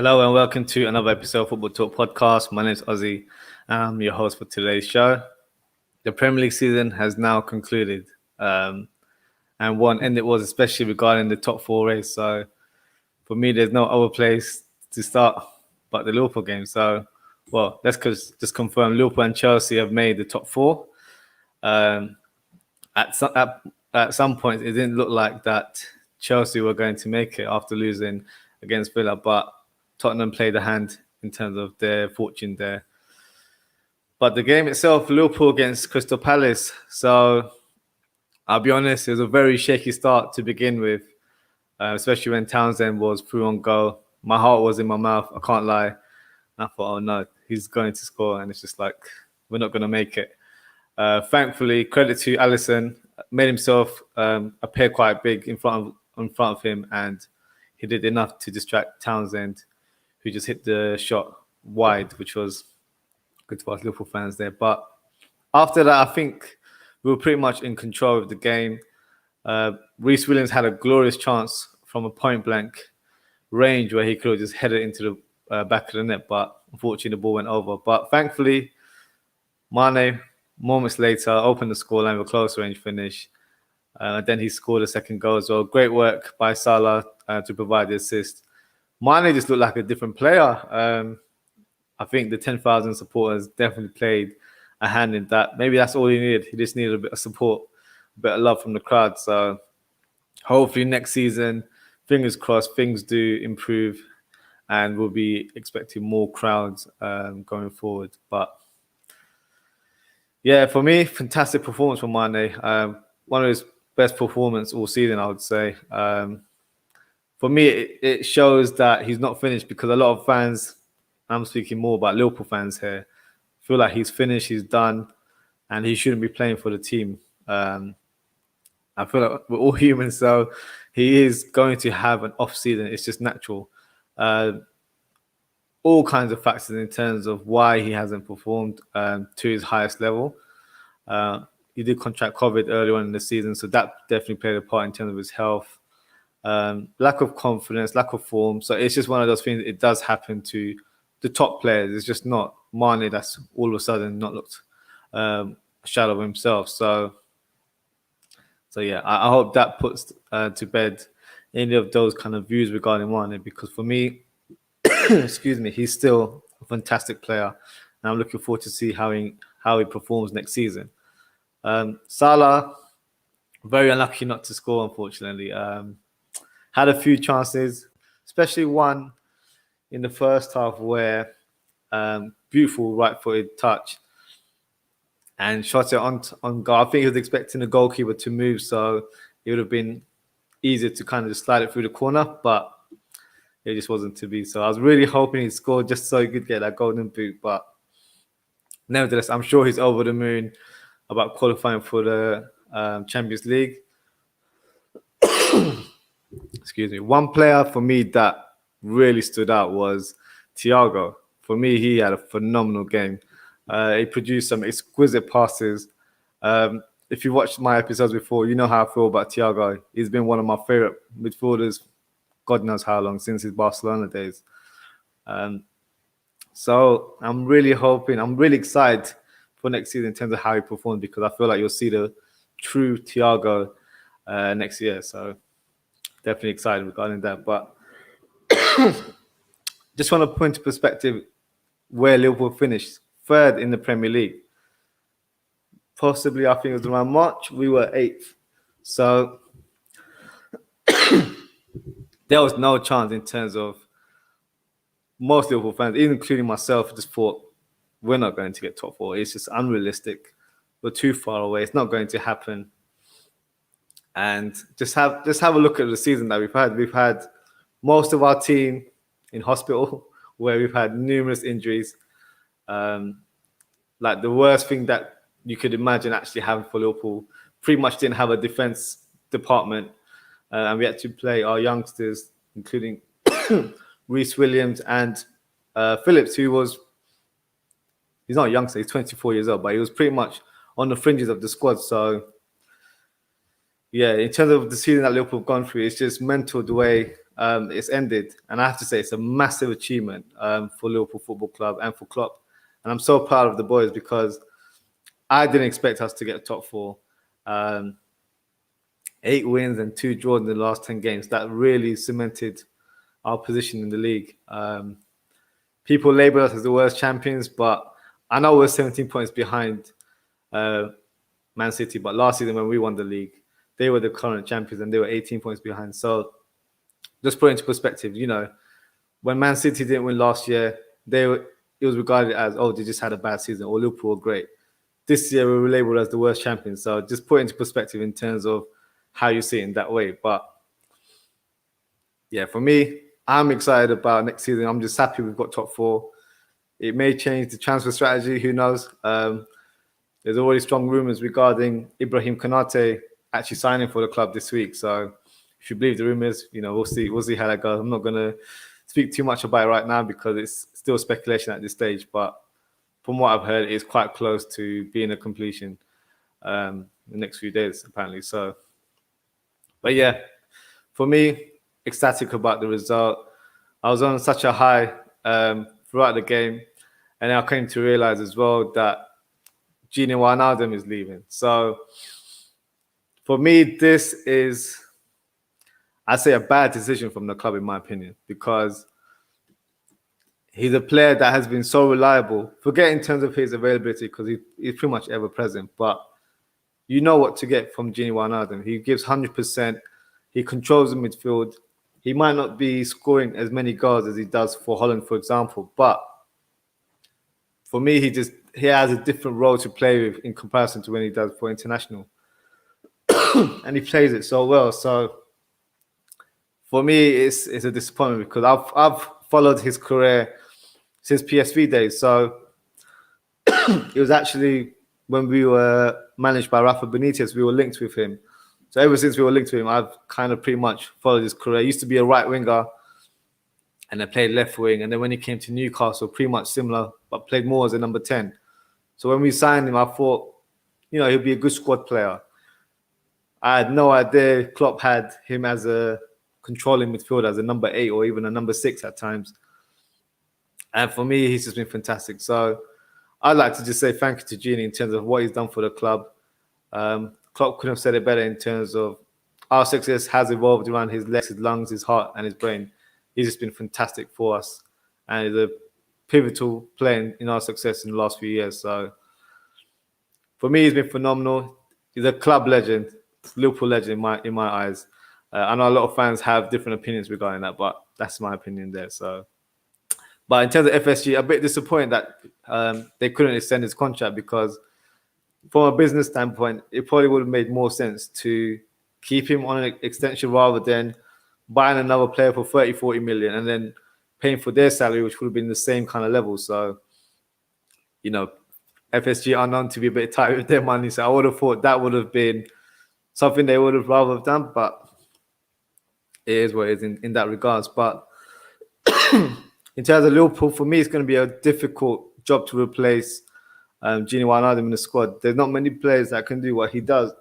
Hello and welcome to another episode of Football Talk Podcast. My name is Ozzie. I'm your host for today's show. The Premier League season has now concluded, and what end it was, especially regarding the top four race. So for me, there's no other place to start but the Liverpool game. So, let's just confirm Liverpool and Chelsea have made the top four. At some point, it didn't look like that Chelsea were going to make it after losing against Villa, but Tottenham played a hand in terms of their fortune there. But the game itself, Liverpool against Crystal Palace. So I'll be honest, it was a very shaky start to begin with, especially when Townsend was through on goal. My heart was in my mouth, I can't lie. And I thought, oh no, he's going to score. And it's just like, we're not going to make it. Thankfully, credit to Alisson, made himself appear quite big in front of him, and he did enough to distract Townsend, who just hit the shot wide, which was good for us Liverpool fans there. But after that, I think we were pretty much in control of the game. Reece Williams had a glorious chance from a point-blank range where he could have just headed into the back of the net, but unfortunately the ball went over. But thankfully, Mane, moments later, opened the scoreline with a close range finish. Then he scored a second goal as well. Great work by Salah to provide the assist. Mane just looked like a different player. I think the 10,000 supporters definitely played a hand in that. Maybe that's all he needed. He just needed a bit of support, a bit of love from the crowd. So hopefully next season, fingers crossed, things do improve and we'll be expecting more crowds going forward. But yeah, for me, fantastic performance from Mane. One of his best performances all season, I would say. For me, it shows that he's not finished, because a lot of fans, I'm speaking more about Liverpool fans here, feel like he's finished, he's done, and he shouldn't be playing for the team. I feel like we're all human, so he is going to have an off season. It's just natural. All kinds of factors in terms of why he hasn't performed to his highest level. He did contract COVID early on in the season, so that definitely played a part in terms of his health. Lack of confidence, lack of form. So it's just one of those things. It does happen to the top players. It's just not Mane that's all of a sudden not looked a shadow of himself. So yeah, I hope that puts to bed any of those kind of views regarding Mane, because for me, excuse me, he's still a fantastic player, and I'm looking forward to see how he performs next season. Salah, very unlucky not to score, unfortunately. Had a few chances, especially one in the first half where beautiful right-footed touch and shot it on goal. I think he was expecting the goalkeeper to move, so it would have been easier to kind of just slide it through the corner, but it just wasn't to be. So I was really hoping he'd score just so he could get that golden boot, but nevertheless, I'm sure he's over the moon about qualifying for the Champions League. Excuse me. One player for me that really stood out was Thiago. For me, he had a phenomenal game. He produced some exquisite passes. If you watched my episodes before, you know how I feel about Thiago. He's been one of my favorite midfielders, God knows how long, since his Barcelona days. So I'm really excited for next season in terms of how he performs, because I feel like you'll see the true Thiago next year. So definitely excited regarding that. But just want to put into perspective where Liverpool finished third in the Premier League. Possibly, I think it was around March, we were 8th. So there was no chance in terms of most Liverpool fans, even including myself, just thought we're not going to get top four. It's just unrealistic. We're too far away. It's not going to happen. And just have a look at the season that we've had. We've had most of our team in hospital, where we've had numerous injuries. Like the worst thing that you could imagine actually having for Liverpool, pretty much didn't have a defense department. And we had to play our youngsters, including Reece Williams and Phillips, he's not a youngster, he's 24 years old, but he was pretty much on the fringes of the squad. So yeah, in terms of the season that Liverpool have gone through, it's just mental the way it's ended, and I have to say it's a massive achievement for Liverpool Football Club and for Klopp. And I'm so proud of the boys because I didn't expect us to get top four. 8 wins and 2 draws in the last 10 games. That really cemented our position in the league. People label us as the worst champions, but I know we're 17 points behind Man City. But last season when we won the league, they were the current champions and they were 18 points behind. So just put it into perspective, when Man City didn't win last year, it was regarded as, oh, they just had a bad season, or Liverpool were great. This year we were labelled as the worst champions. So just put it into perspective in terms of how you see it in that way. But yeah, for me, I'm excited about next season. I'm just happy we've got top 4. It may change the transfer strategy. Who knows? There's already strong rumours regarding Ibrahim Konate actually signing for the club this week. So if you believe the rumours, we'll see how that goes. I'm not going to speak too much about it right now because it's still speculation at this stage. But from what I've heard, it's quite close to being a completion the next few days, apparently. So, but yeah, for me, ecstatic about the result. I was on such a high throughout the game, and I came to realize as well that Gini Wijnaldum is leaving. So for me, this is, I'd say, a bad decision from the club, in my opinion, because he's a player that has been so reliable. Forget in terms of his availability, because he's pretty much ever present. But you know what to get from Gini Wijnaldum. He gives 100%. He controls the midfield. He might not be scoring as many goals as he does for Holland, for example. But for me, he has a different role to play with in comparison to when he does for international. And he plays it so well. So for me, it's a disappointment because I've followed his career since PSV days. So it was actually when we were managed by Rafa Benitez, we were linked with him. So ever since we were linked to him, I've kind of pretty much followed his career. He used to be a right winger and I played left wing. And then when he came to Newcastle, pretty much similar, but played more as a number 10. So when we signed him, I thought, he'd be a good squad player. I had no idea Klopp had him as a controlling midfielder, as a number 8 or even a number 6 at times. And for me, he's just been fantastic. So I'd like to just say thank you to Gini in terms of what he's done for the club. Klopp couldn't have said it better in terms of our success has evolved around his legs, his lungs, his heart, and his brain. He's just been fantastic for us, and he's a pivotal player in our success in the last few years. So for me, he's been phenomenal. He's a club legend, Liverpool legend in my eyes. I know a lot of fans have different opinions regarding that, but that's my opinion there. So, but in terms of FSG, a bit disappointed that they couldn't extend his contract because, from a business standpoint, it probably would have made more sense to keep him on an extension rather than buying another player for 30, 40 million and then paying for their salary, which would have been the same kind of level. So, FSG are known to be a bit tight with their money. So I would have thought that would have been something they would have rather have done, but it is what it is in that regards. But in terms of Liverpool, for me, it's going to be a difficult job to replace Gini Wijnaldum in the squad. There's not many players that can do what he does.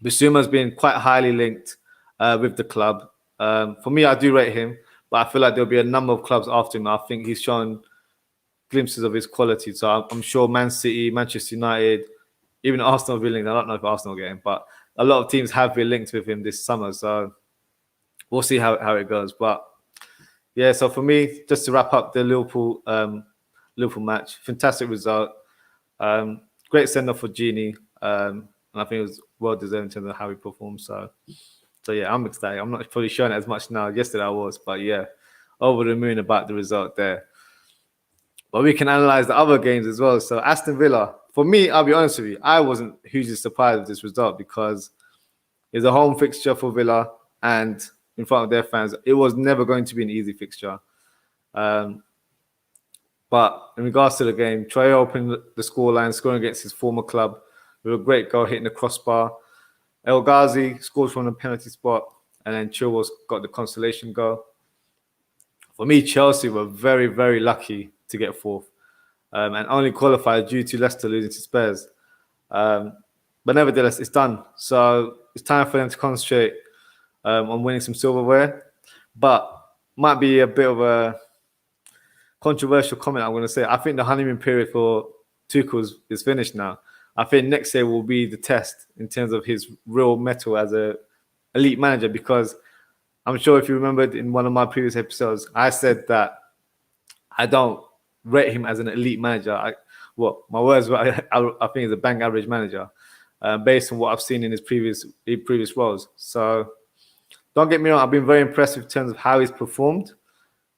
Bissouma's been quite highly linked with the club. For me, I do rate him, but I feel like there'll be a number of clubs after him. I think he's shown glimpses of his quality. So I'm sure Man City, Manchester United, even Arsenal will be linked. I don't know if Arsenal get him, but a lot of teams have been linked with him this summer. So we'll see how it goes. But yeah, so for me, just to wrap up the Liverpool match, fantastic result. Great send-off for Gini. And I think it was well-deserved in terms of how he performed. So yeah, I'm ecstatic. I'm not probably showing it as much now. Yesterday I was, but yeah, over the moon about the result there. But we can analyse the other games as well. So Aston Villa, for me, I'll be honest with you, I wasn't hugely surprised with this result because it's a home fixture for Villa and in front of their fans. It was never going to be an easy fixture. But in regards to the game, Troy opened the scoreline, scoring against his former club with a great goal hitting the crossbar. El Ghazi scored from the penalty spot, and then Chilwell's got the consolation goal. For me, Chelsea were very, very lucky to get fourth and only qualified due to Leicester losing to Spurs. But nevertheless, it's done. So it's time for them to concentrate on winning some silverware. But might be a bit of a controversial comment I'm going to say. I think the honeymoon period for Tuchel is finished now. I think next year will be the test in terms of his real mettle as a elite manager, because I'm sure if you remembered in one of my previous episodes, I said that I don't rate him as an elite manager. My words were, I think he's a bang average manager, based on what I've seen in his previous roles. So don't get me wrong, I've been very impressed in terms of how he's performed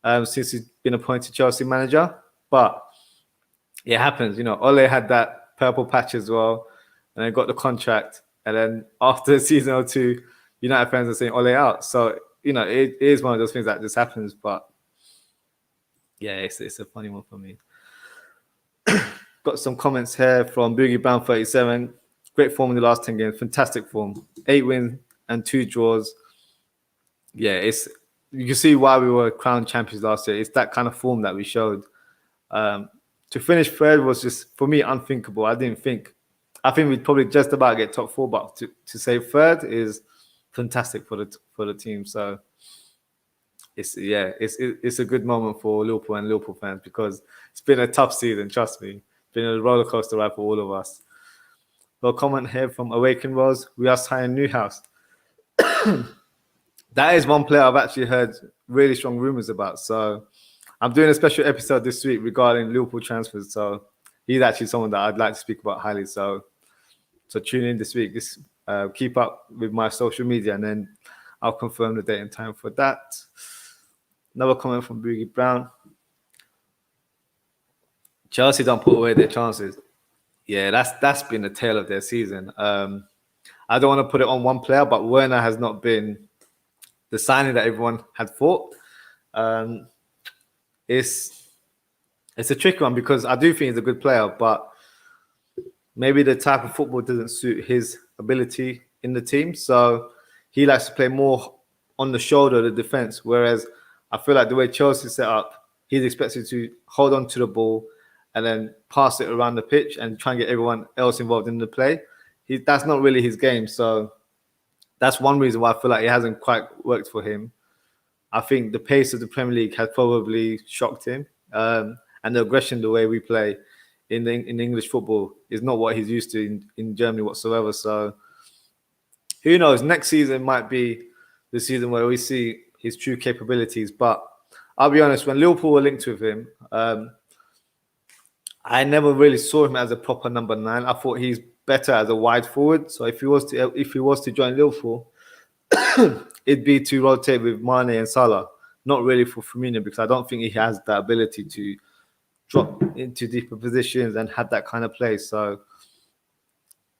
since he's been appointed Chelsea manager. But it happens, Ole had that purple patch as well, and then got the contract. And then after season or two, United fans are saying Ole out. So, it is one of those things that just happens. But yeah, it's a funny one for me. Got some comments here from Boogie Brown 37. Great form in the last 10 games. Fantastic form. 8 wins and 2 draws. Yeah, you can see why we were crowned champions last year. It's that kind of form that we showed. To finish third was just, for me, unthinkable. I think we'd probably just about get top 4, but to say third is fantastic for the team. So it's a good moment for Liverpool and Liverpool fans, because it's been a tough season. Trust me, it's been a roller coaster ride for all of us. So a comment here from Awaken Rose: we are signing Newhouse. That is one player I've actually heard really strong rumors about. So I'm doing a special episode this week regarding Liverpool transfers. So he's actually someone that I'd like to speak about highly. So tune in this week. Just keep up with my social media, and then I'll confirm the date and time for that. Another comment from Boogie Brown: Chelsea don't put away their chances. Yeah, that's been the tale of their season. I don't want to put it on one player, but Werner has not been the signing that everyone had thought. It's a tricky one, because I do think he's a good player, but maybe the type of football doesn't suit his ability in the team. So he likes to play more on the shoulder of the defense, whereas I feel like the way Chelsea set up, he's expected to hold on to the ball and then pass it around the pitch and try and get everyone else involved in the play. That's not really his game. So that's one reason why I feel like it hasn't quite worked for him. I think the pace of the Premier League has probably shocked him. And the aggression, the way we play in English football, is not what he's used to in Germany whatsoever. So who knows? Next season might be the season where we see his true capabilities. But I'll be honest, when Liverpool were linked with him, I never really saw him as a proper number 9. I thought he's better as a wide forward. So if he was to join Liverpool, it'd be to rotate with Mane and Salah, not really for Firmino, because I don't think he has that ability to drop into deeper positions and have that kind of play. So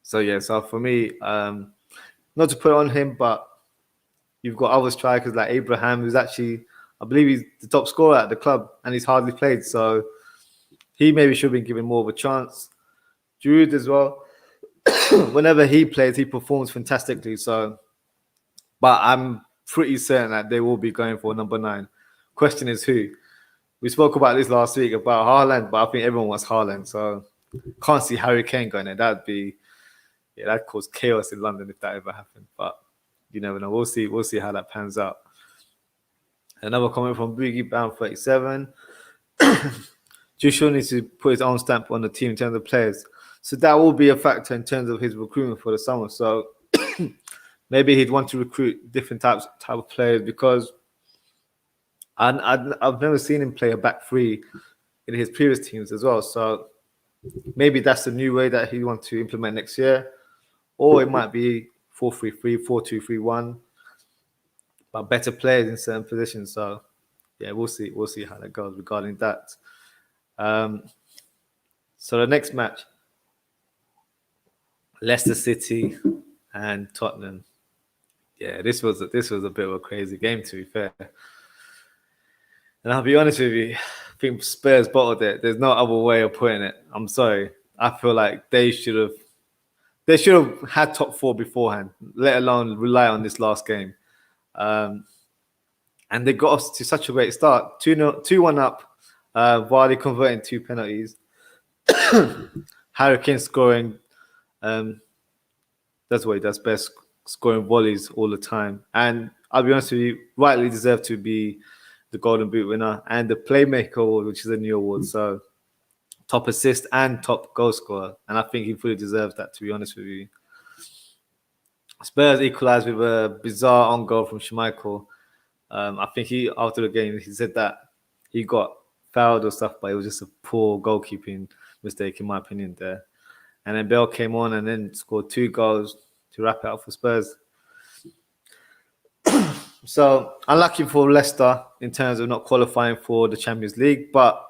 for me, not to put it on him, but you've got other strikers like Abraham, who's actually, I believe he's the top scorer at the club, and he's hardly played. So he maybe should have been given more of a chance. Giroud as well. Whenever he plays, he performs fantastically. So, but I'm pretty certain that they will be going for number 9. Question is who? We spoke about this last week about Haaland, but I think everyone wants Haaland. So can't see Harry Kane going there. That'd cause chaos in London if that ever happened. But you never know. We'll see how that pans out. Another comment from Boogie Bound 37. Tuchel needs to put his own stamp on the team in terms of players. So that will be a factor in terms of his recruitment for the summer. So maybe he'd want to recruit different type of players, because I've never seen him play a back 3 in his previous teams as well. So maybe that's the new way that he wants to implement next year. Or it might be 4-3-3, 4-2-3-1, but better players in certain positions. So yeah, we'll see how that goes regarding that. So the next match, Leicester City and Tottenham. Yeah, this was a bit of a crazy game, to be fair. And I'll be honest with you, I think Spurs bottled it. There's no other way of putting it. I'm sorry. I feel like they should have had top 4 beforehand, let alone rely on this last game. And they got us to such a great start. 2-1 up, Vardy converting 2 penalties. Harry Kane scoring. That's what he does best. scoring volleys all the time. And I'll be honest with you, rightly deserved to be the Golden Boot winner and the Playmaker Award, which is a new award. So top assist and top goal scorer. And I think he fully deserves that, to be honest with you. Spurs equalised with a bizarre on goal from Schmeichel. I think after the game, he said that he got fouled or stuff, but it was just a poor goalkeeping mistake, in my opinion, there. And then Bale came on and then scored 2 goals to wrap it up for Spurs. So unlucky for Leicester in terms of not qualifying for the Champions League, but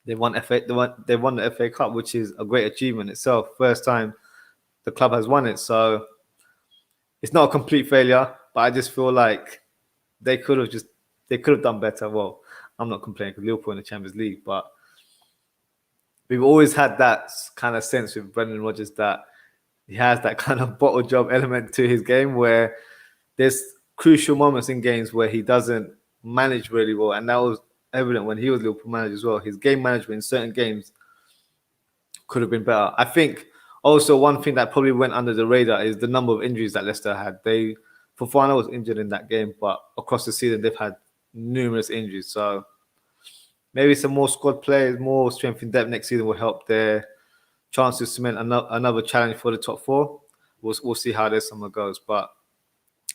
they won the FA Cup, which is a great achievement itself. First time the club has won it, so it's not a complete failure. But I just feel like they could have done better. Well, I'm not complaining because Liverpool in the Champions League, but we've always had that kind of sense with Brendan Rodgers that he has that kind of bottle job element to his game where there's crucial moments in games where he doesn't manage really well. And that was evident when he was Liverpool manager as well. His game management in certain games could have been better. I think also one thing that probably went under the radar is the number of injuries that Leicester had. Fofana was injured in that game, but across the season they've had numerous injuries. So maybe some more squad players, more strength in depth next season will help their chance to cement another challenge for the top 4. We'll see how this summer goes. But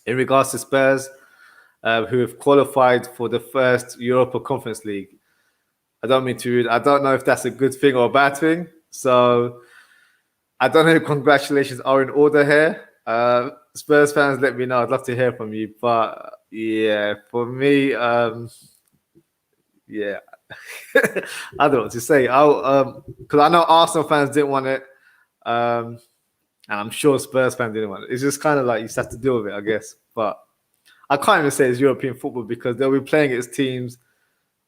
in regards to Spurs, who have qualified for the first Europa Conference League, I don't mean to. I don't know if that's a good thing or a bad thing. So I don't know if congratulations are in order here. Spurs fans, let me know. I'd love to hear from you. But yeah, for me, yeah. I don't know what to say. Because I know Arsenal fans didn't want it, and I'm sure Spurs fans didn't want it. It's just kind of like you just have to deal with it, I guess. But I can't even say it's European football because they'll be playing against teams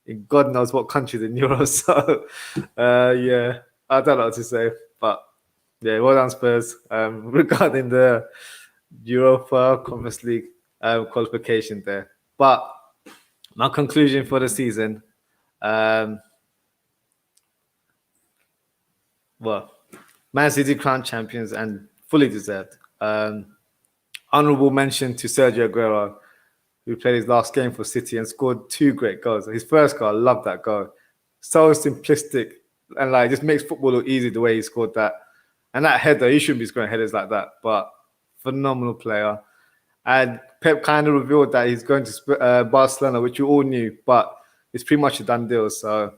in God knows what countries in Europe. So, yeah, I don't know what to say. But yeah, well done, Spurs. Regarding the Europa Conference League qualification there. But my conclusion for the season. Well, Man City crowned champions and fully deserved. Honourable mention to Sergio Aguero, who played his last game for City and scored 2 great goals. His first goal, I love that goal. So simplistic and like just makes football look easy the way he scored that. And that header, he shouldn't be scoring headers like that, but phenomenal player. And Pep kind of revealed that he's going to Barcelona, which you all knew, but it's pretty much a done deal. So,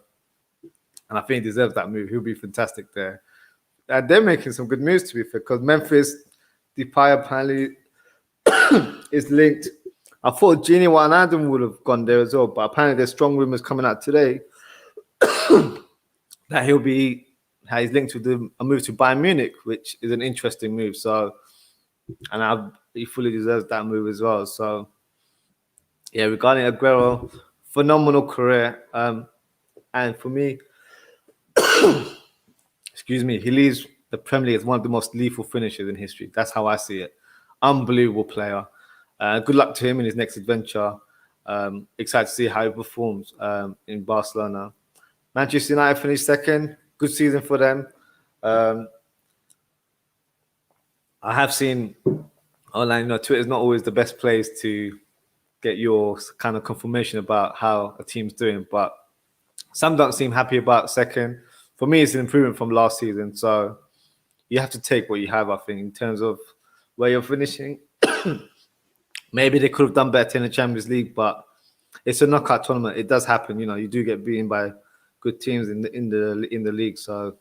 and I think he deserves that move. He'll be fantastic there. And they're making some good moves, to be fair, because Memphis Depay apparently is linked. I thought Gini Wijnaldum would have gone there as well, but apparently there's strong rumors coming out today that he's linked with a move to Bayern Munich, which is an interesting move. So, and he fully deserves that move as well. So, yeah, regarding Aguero, phenomenal career. And for me, excuse me, he leaves the Premier League as one of the most lethal finishers in history. That's how I see it. Unbelievable player. Good luck to him in his next adventure. Excited to see how he performs in Barcelona. Manchester United finished second. Good season for them. I have seen online, Twitter is not always the best place to get your kind of confirmation about how a team's doing, but some don't seem happy about second. For me, it's an improvement from last season. So you have to take what you have, I think, in terms of where you're finishing. Maybe they could have done better in the Champions League, but it's a knockout tournament. It does happen. You do get beaten by good teams in the league. So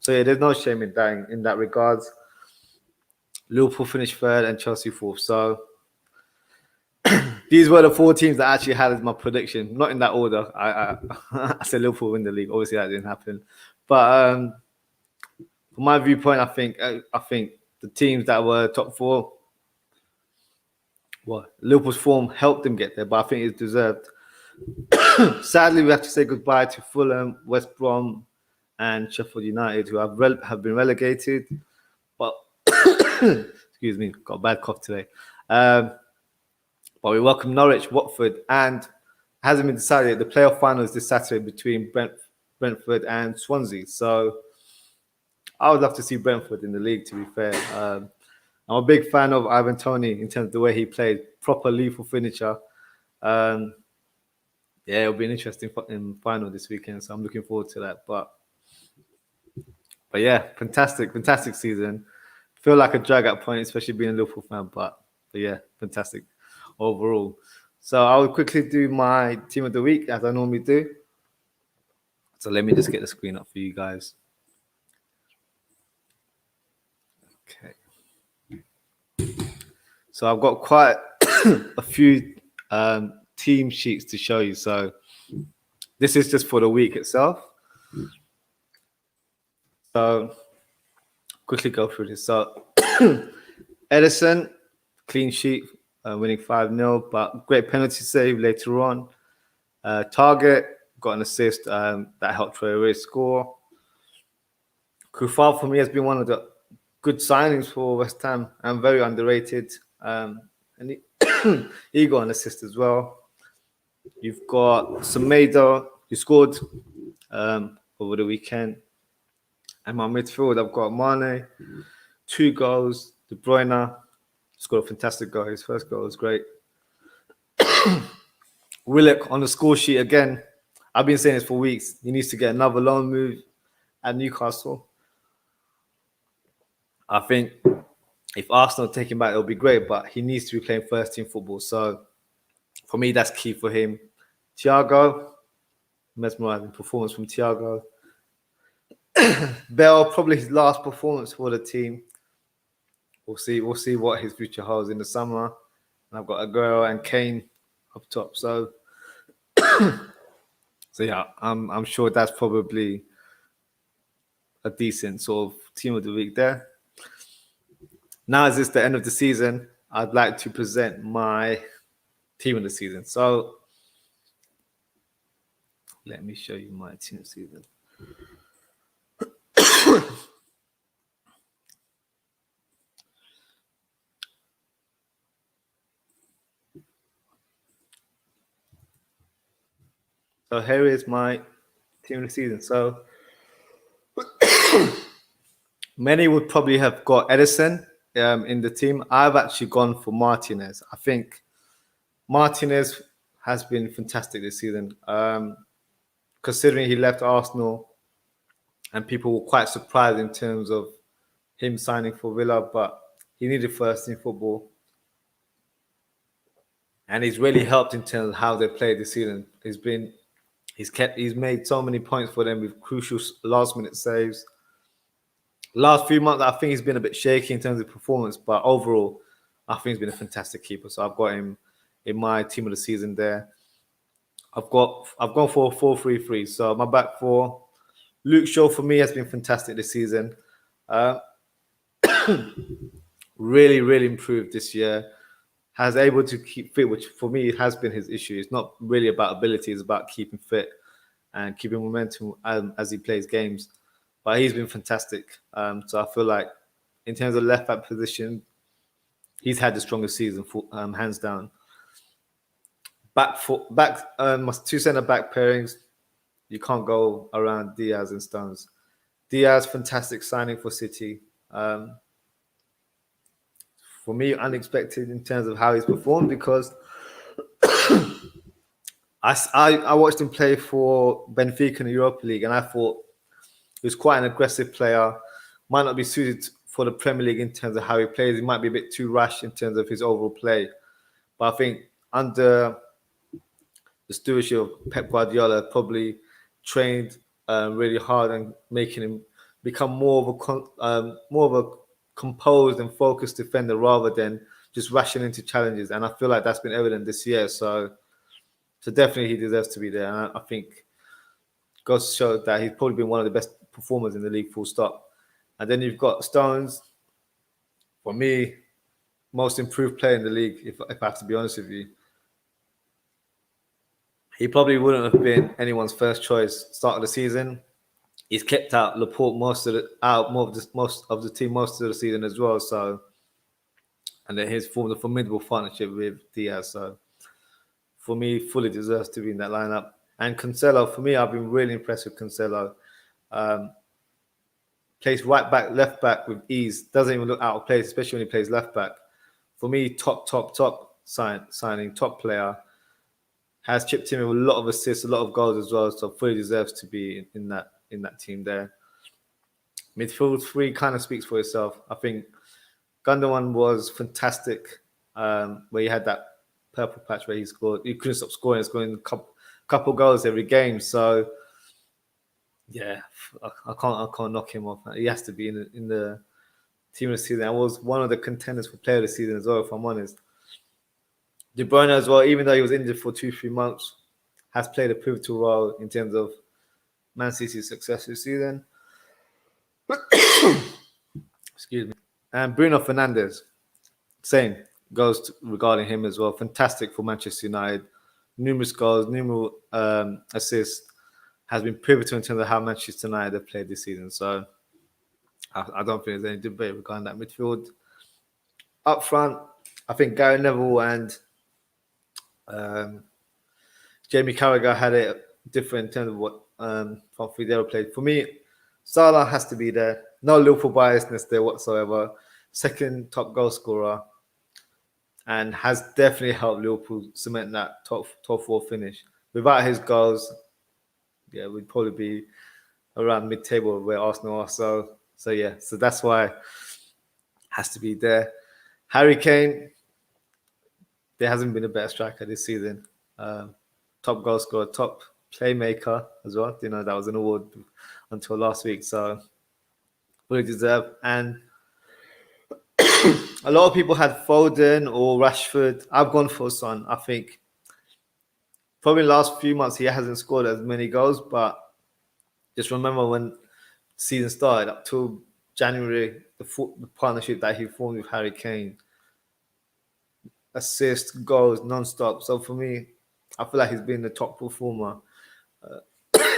yeah, there's no shame in that regards. Liverpool finished third and Chelsea fourth. So these were the 4 teams that I actually had as my prediction. Not in that order. I said Liverpool win the league. Obviously, that didn't happen. But from my viewpoint, I think the teams that were top 4, well, Liverpool's form helped them get there, but I think it's deserved. Sadly, we have to say goodbye to Fulham, West Brom, and Sheffield United, who have been relegated. But excuse me, got a bad cough today. But we welcome Norwich, Watford, and hasn't been decided yet. The playoff final is this Saturday between Brentford and Swansea. So I would love to see Brentford in the league, to be fair. I'm a big fan of Ivan Toney in terms of the way he played, proper lethal finisher. Yeah, it'll be an interesting final this weekend, so I'm looking forward to that. But yeah, fantastic season. Feel like a drag at point, especially being a Liverpool fan, but yeah, fantastic overall. So I will quickly do my team of the week as I normally do. So let me just get the screen up for you guys. Okay. So I've got quite a few team sheets to show you. So this is just for the week itself. So quickly go through this. So Edison, clean sheet, winning 5-0, but great penalty save later on. Target, got an assist that helped Traore score. Kufal for me has been one of the good signings for West Ham and very underrated. And he got an assist as well. You've got Semedo, who scored over the weekend. And my midfield, I've got Mane, 2 goals. De Bruyne scored a fantastic goal. His first goal was great. Willock on the score sheet again. I've been saying this for weeks. He needs to get another loan move at Newcastle. I think if Arsenal take him back, it'll be great, but he needs to be playing first team football. So for me, that's key for him. Thiago, mesmerizing performance from Thiago. Bell, probably his last performance for the team. We'll see what his future holds in the summer. And I've got Aguero and Kane up top. So yeah, I'm sure that's probably a decent sort of team of the week there. Now, as it's the end of the season, I'd like to present my team of the season. So let me show you my team of the season. So here is my team of the season. So many would probably have got Edison in the team. I've actually gone for Martinez. I think Martinez has been fantastic this season. Considering he left Arsenal and people were quite surprised in terms of him signing for Villa, but he needed first team football. And he's really helped in terms of how they played this season. He's made so many points for them with crucial last minute saves. Last few months, I think he's been a bit shaky in terms of performance, but overall, I think he's been a fantastic keeper. So I've got him in my team of the season there. I've gone for a 4-3-3. So my back four, Luke Shaw for me has been fantastic this season. Really improved this year. Has able to keep fit, which for me has been his issue. It's not really about ability; it's about keeping fit and keeping momentum as he plays games. But he's been fantastic. So I feel like, in terms of left back position, he's had the strongest season, hands down. My 2 centre back pairings, you can't go around Diaz and Stones. Diaz, fantastic signing for City. For me, unexpected in terms of how he's performed, because I watched him play for Benfica in the Europa League, and I thought he was quite an aggressive player. Might not be suited for the Premier League in terms of how he plays. He might be a bit too rash in terms of his overall play. But I think under the stewardship of Pep Guardiola, probably trained really hard and making him become more of a composed and focused defender rather than just rushing into challenges. And I feel like that's been evident this year. So definitely he deserves to be there. And I think goes to show that he's probably been one of the best performers in the league, full stop. And then you've got Stones. For me, most improved player in the league, if I have to be honest with you. He probably wouldn't have been anyone's first choice start of the season. He's kept out Laporte most of the team most of the season as well. So, and then he's formed a formidable partnership with Diaz. So, for me, fully deserves to be in that lineup. And Cancelo, for me, I've been really impressed with Cancelo. plays right back, left back with ease. Doesn't even look out of place, especially when he plays left back. For me, top signing, top player. Has chipped in with a lot of assists, a lot of goals as well. So fully deserves to be in that team there. Midfield three kind of speaks for itself. I think Gundogan was fantastic, where he had that purple patch where he scored. He couldn't stop scoring a couple goals every game. So yeah, I can't knock him off. He has to be in the team of the season. I was one of the contenders for player of the season as well, if I'm honest. De Bruyne as well, even though he was injured for 2-3 months, has played a pivotal role in terms of Man City's success this season. Excuse me. And Bruno Fernandes, same goes regarding him as well. Fantastic for Manchester United. Numerous goals, numerous assists. Has been pivotal in terms of how Manchester United have played this season. So I don't think there's any debate regarding that midfield. Up front, I think Gary Neville and Jamie Carragher had it different in terms of what Fidel played. For me, Salah has to be there. No Liverpool biasness there whatsoever. Second top goal scorer, and has definitely helped Liverpool cement that top four finish. Without his goals, yeah, we'd probably be around mid-table where Arsenal are. So that's why has to be there. Harry Kane, there hasn't been a better striker this season. Top goal scorer, top playmaker as well. You know, that was an award until last week. So fully deserved. And a lot of people had Foden or Rashford. I've gone for Son. I think probably the last few months he hasn't scored as many goals, but just remember when the season started up till January, the partnership that he formed with Harry Kane, assists, goals, non-stop. So for me, I feel like he's been the top performer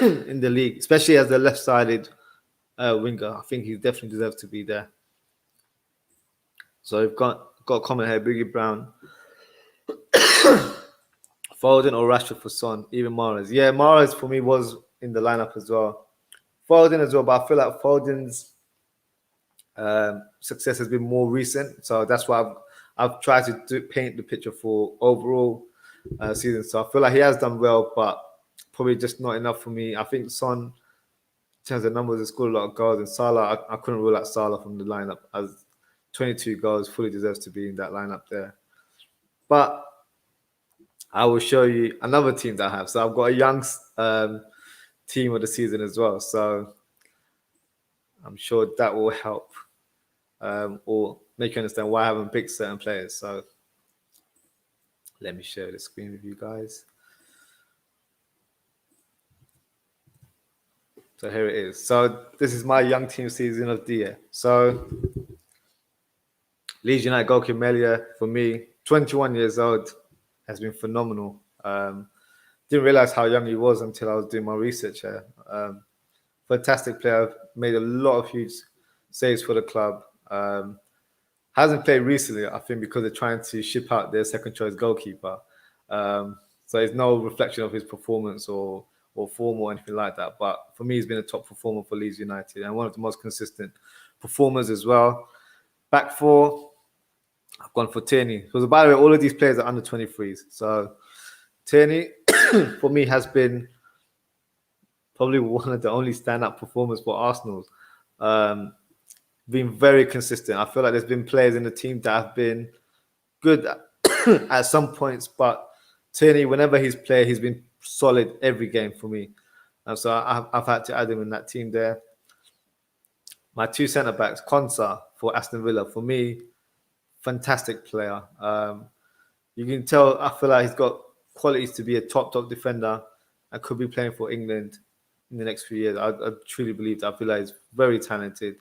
in the league, especially as the left-sided winger. I think he definitely deserves to be there. So we've got a comment here, Boogie Brown. Foden or Rashford for Son, even Mahrez. Yeah, Mahrez for me was in the lineup as well. Foden as well, but I feel like Foden's success has been more recent. So that's why I've tried to paint the picture for overall season. So I feel like he has done well, but probably just not enough for me. I think Son, in terms of numbers, has scored a lot of goals. And Salah, I couldn't rule out Salah from the lineup, as 22 goals, fully deserves to be in that lineup there. But I will show you another team that I have. So I've got a young team of the season as well. So I'm sure that will help or make you understand why I haven't picked certain players. So let me share the screen with you guys. So here it is. So this is my young team season of the year. So Leeds United goalkeeper Melia, for me, 21 years old, has been phenomenal. Didn't realize how young he was until I was doing my research here. Fantastic player, made a lot of huge saves for the club. Hasn't played recently, I think, because they're trying to ship out their second choice goalkeeper. So it's no reflection of his performance or form or anything like that. But for me, he's been a top performer for Leeds United and one of the most consistent performers as well. Back four, I've gone for Tierney. So by the way, all of these players are under 23s. So Tierney, for me, has been probably one of the only stand-up performers for Arsenal. Been very consistent. I feel like there's been players in the team that have been good at some points, but Tierney, whenever he's played, he's been solid every game for me. So I've had to add him in that team there. My two centre-backs, Konsa for Aston Villa, for me, fantastic player. You can tell, I feel like he's got qualities to be a top defender and could be playing for England in the next few years. I truly believe that. I feel like he's very talented.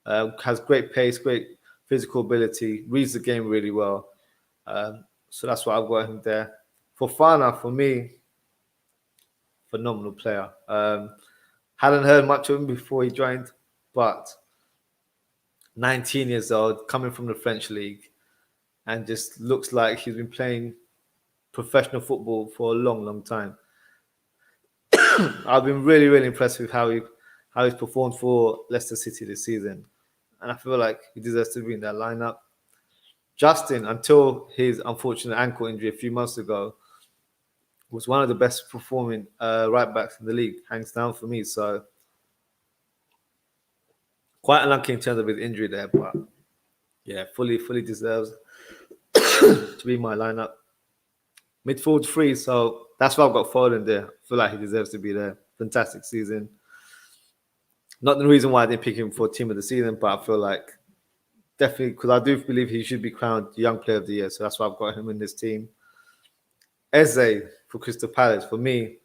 Has great pace, great physical ability, reads the game really well. So that's why I've got him there. Fofana, for me, phenomenal player. Hadn't heard much of him before he joined, but 19 years old, coming from the French league, and just looks like he's been playing professional football for a long, long time. I've been really, really impressed with how how he's performed for Leicester City this season. And I feel like he deserves to be in that lineup. Justin, until his unfortunate ankle injury a few months ago, was one of the best performing right backs in the league, hands down for me. So quite unlucky in terms of his injury there, but yeah, fully deserves to be my lineup. Midfield three, so that's why I've got Foden there. I feel like he deserves to be there. Fantastic season. Not the reason why I didn't pick him for team of the season, but I feel like definitely because I do believe he should be crowned Young Player of the Year. So that's why I've got him in this team. Eze for Crystal Palace, for me,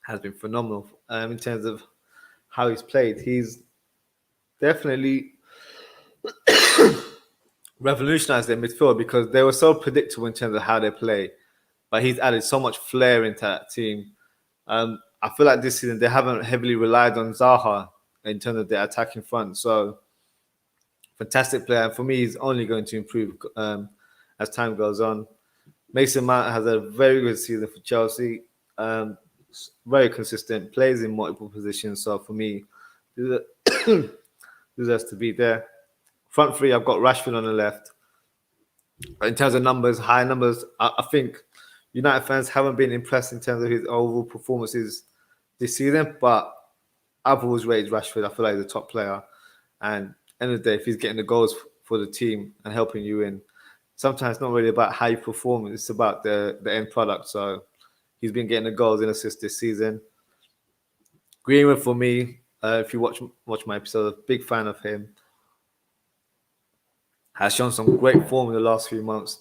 has been phenomenal in terms of how he's played. He's definitely revolutionized their midfield because they were so predictable in terms of how they play. But he's added so much flair into that team. I feel like this season they haven't heavily relied on Zaha in terms of their attacking front. So, fantastic player. And for me, he's only going to improve as time goes on. Mason Mount has a very good season for Chelsea. Very consistent, plays in multiple positions. So for me, deserves to be there. Front three, I've got Rashford on the left. In terms of numbers, high numbers, I think United fans haven't been impressed in terms of his overall performances this season, but I've always rated Rashford. I feel like he's a top player. And end of the day, if he's getting the goals for the team and helping you in, sometimes it's not really about how you perform, it's about the end product. So he's been getting the goals and assists this season. Greenwood for me, if you watch my episode, big fan of him. Has shown some great form in the last few months.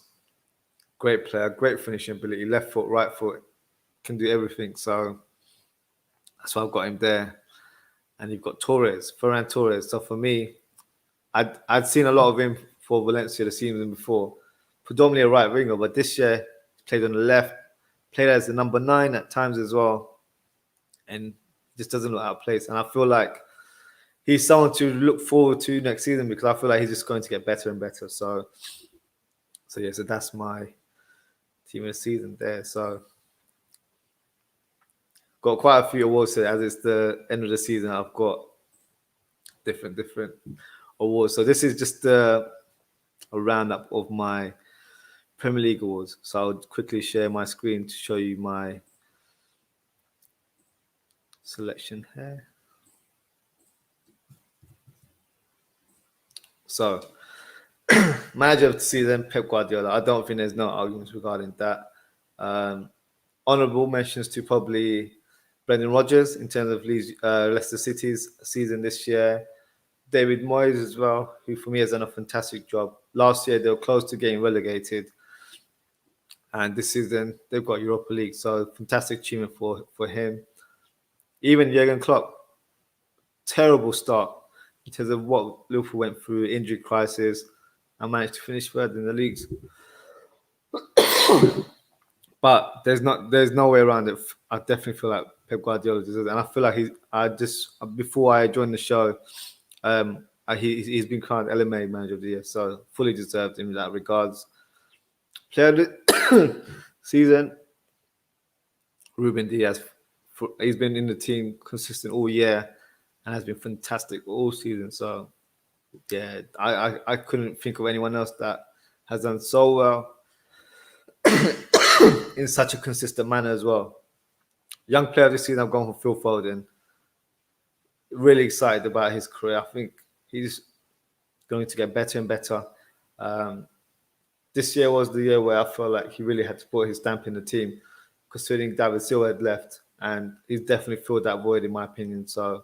Great player, great finishing ability, left foot, right foot, can do everything. So that's why I've got him there. And you've got Ferran Torres. So for me, I'd seen a lot of him for Valencia the season before, predominantly a right winger, but this year he played on the left, played as the number 9 at times as well, and just doesn't look out of place. And I feel like he's someone to look forward to next season because I feel like he's just going to get better and better. So that's my team of the season there. So got quite a few awards here as it's the end of the season. I've got different awards. So this is just a roundup of my Premier League awards. So I'll quickly share my screen to show you my selection here. So, manager of the season, Pep Guardiola. I don't think there's no arguments regarding that. Honourable mentions to probably Brendan Rodgers in terms of Leicester City's season this year. David Moyes as well, who for me has done a fantastic job. Last year, they were close to getting relegated. And this season, they've got Europa League. So, fantastic achievement for him. Even Jurgen Klopp, terrible start in terms of what Liverpool went through, injury crisis, and managed to finish third in the leagues. But there's no way around it. I definitely feel like Pep Guardiola deserves it. And I feel like before I joined the show, he's been crowned LMA Manager of the Year, so fully deserved in that regards. Player of the season, Ruben Diaz. He's been in the team consistent all year and has been fantastic all season. So, yeah, I couldn't think of anyone else that has done so well in such a consistent manner as well. Young player this season, I've gone for Phil Foden. Really excited about his career. I think he's going to get better and better. This year was the year where I felt like he really had to put his stamp in the team, considering David Silva had left, and he's definitely filled that void, in my opinion. So,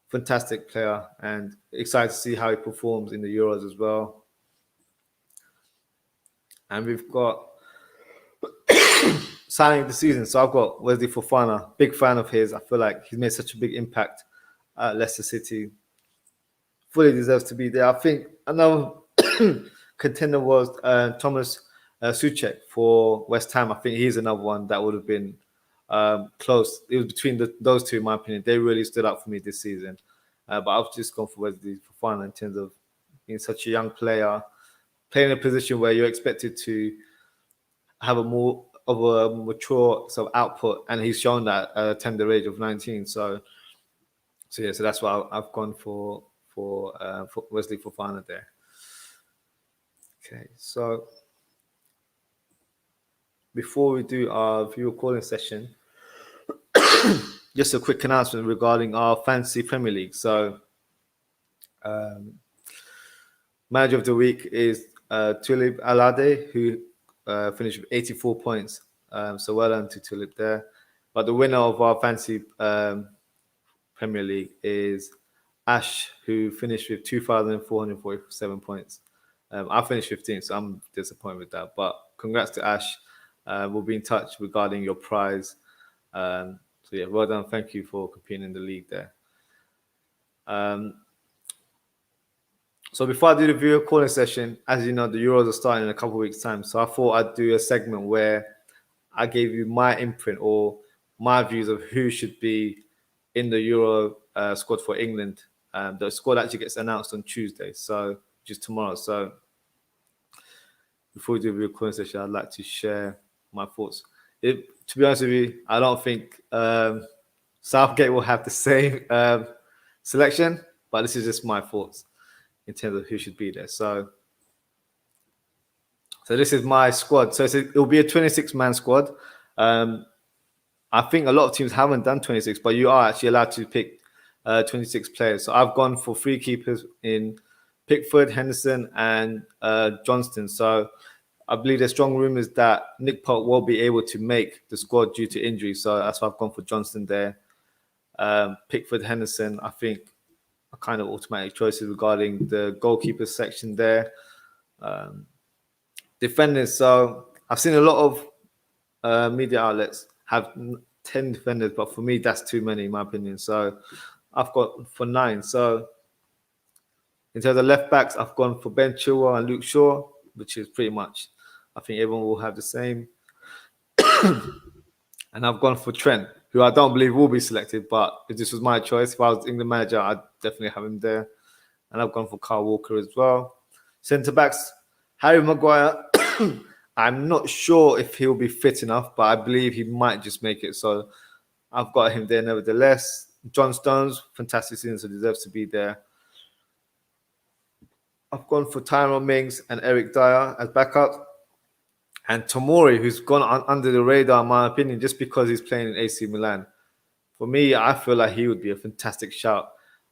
fantastic player, and excited to see how he performs in the Euros as well. And we've got signing of the season. So I've got Wesley Fofana, big fan of his. I feel like he's made such a big impact at Leicester City. Fully deserves to be there. I think another contender was Thomas Souček for West Ham. I think he's another one that would have been close. It was between those two, in my opinion. They really stood out for me this season. But I've just gone for Wesley Fofana in terms of being such a young player, playing in a position where you're expected to have a more of a mature sort of output, and he's shown that at a tender age of 19. So So yeah, so that's why I've gone for Wesley Fofana there. Okay, so before we do our viewer calling session, just a quick announcement regarding our fantasy Premier League. So, manager of the week is Tulip Alade, who finished with 84 points. So well done to Tulip there. But the winner of our fantasy Premier League is Ash, who finished with 2,447 points. I finished 15th, so I'm disappointed with that. But congrats to Ash. We'll be in touch regarding your prize. So yeah, well done. Thank you for competing in the league there. So before I do the viewer calling session, as you know, the Euros are starting in a couple of weeks' time. So I thought I'd do a segment where I gave you my imprint or my views of who should be in the Euro squad for England. The squad actually gets announced on Tuesday, so which is tomorrow. So before we do the viewer calling session, I'd like to share my thoughts. To be honest with you, I don't think Southgate will have the same selection, but this is just my thoughts in terms of who should be there. So this is my squad. So it'll be a 26-man squad. I think a lot of teams haven't done 26, but you are actually allowed to pick 26 players. So I've gone for 3 keepers in Pickford, Henderson, and Johnston. So I believe there's strong rumours that Nick Pope will be able to make the squad due to injury. So that's why I've gone for Johnston there. Pickford, Henderson, I think are kind of automatic choices regarding the goalkeeper section there. Defenders, so I've seen a lot of media outlets have 10 defenders, but for me, that's too many, in my opinion. So I've got for 9. So in terms of left backs, I've gone for Ben Chilwell and Luke Shaw, which is pretty much, I think everyone will have the same. And I've gone for Trent, who I don't believe will be selected, but if this was my choice, if I was England manager, I'd definitely have him there. And I've gone for Kyle Walker as well. Centre backs, Harry Maguire. I'm not sure if he'll be fit enough, but I believe he might just make it. So I've got him there nevertheless. John Stones, fantastic season, so deserves to be there. I've gone for Tyrone Mings and Eric Dyer as backup. And Tomori, who's gone under the radar, in my opinion, just because he's playing in AC Milan. For me, I feel like he would be a fantastic shout.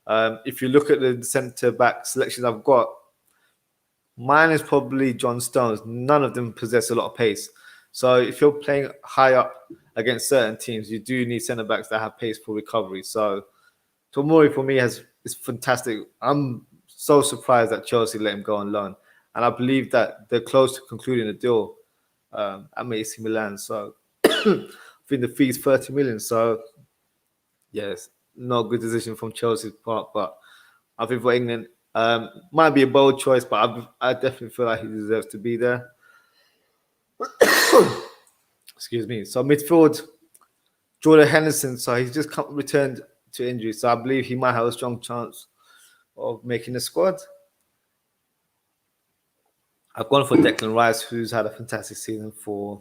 If you look at the centre-back selections I've got, mine is probably John Stones. None of them possess a lot of pace. So if you're playing high up against certain teams, you do need centre-backs that have pace for recovery. So Tomori, for me, is fantastic. I'm so surprised that Chelsea let him go on loan. And I believe that they're close to concluding a deal at AC Milan. So I think the fee is 30 million. So yes, not a good decision from Chelsea's part. But I think for England, might be a bold choice, but I definitely feel like he deserves to be there. Excuse me. So midfield, Jordan Henderson. So he's just returned to injury. So I believe he might have a strong chance of making the squad. I've gone for Declan Rice, who's had a fantastic season for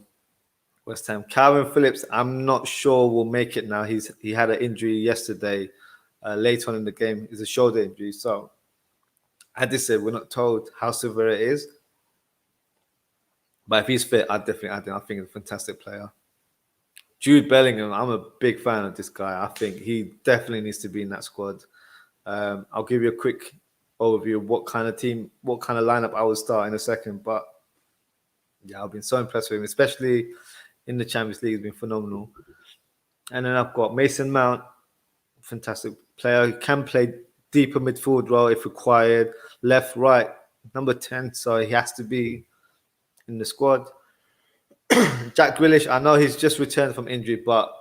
West Ham. Calvin Phillips, I'm not sure will make it now. He had an injury yesterday, late on in the game. It's a shoulder injury. So, as I said, we're not told how severe it is. But if he's fit, I'd definitely add him. I think he's a fantastic player. Jude Bellingham, I'm a big fan of this guy. I think he definitely needs to be in that squad. I'll give you a quick overview of what kind of lineup I would start in a second. But yeah, I've been so impressed with him, especially in the Champions League. He's been phenomenal. And then I've got Mason Mount, fantastic player who can play deeper midfield role if required, left, right, number 10. So he has to be in the squad. Jack Grealish, I know he's just returned from injury, but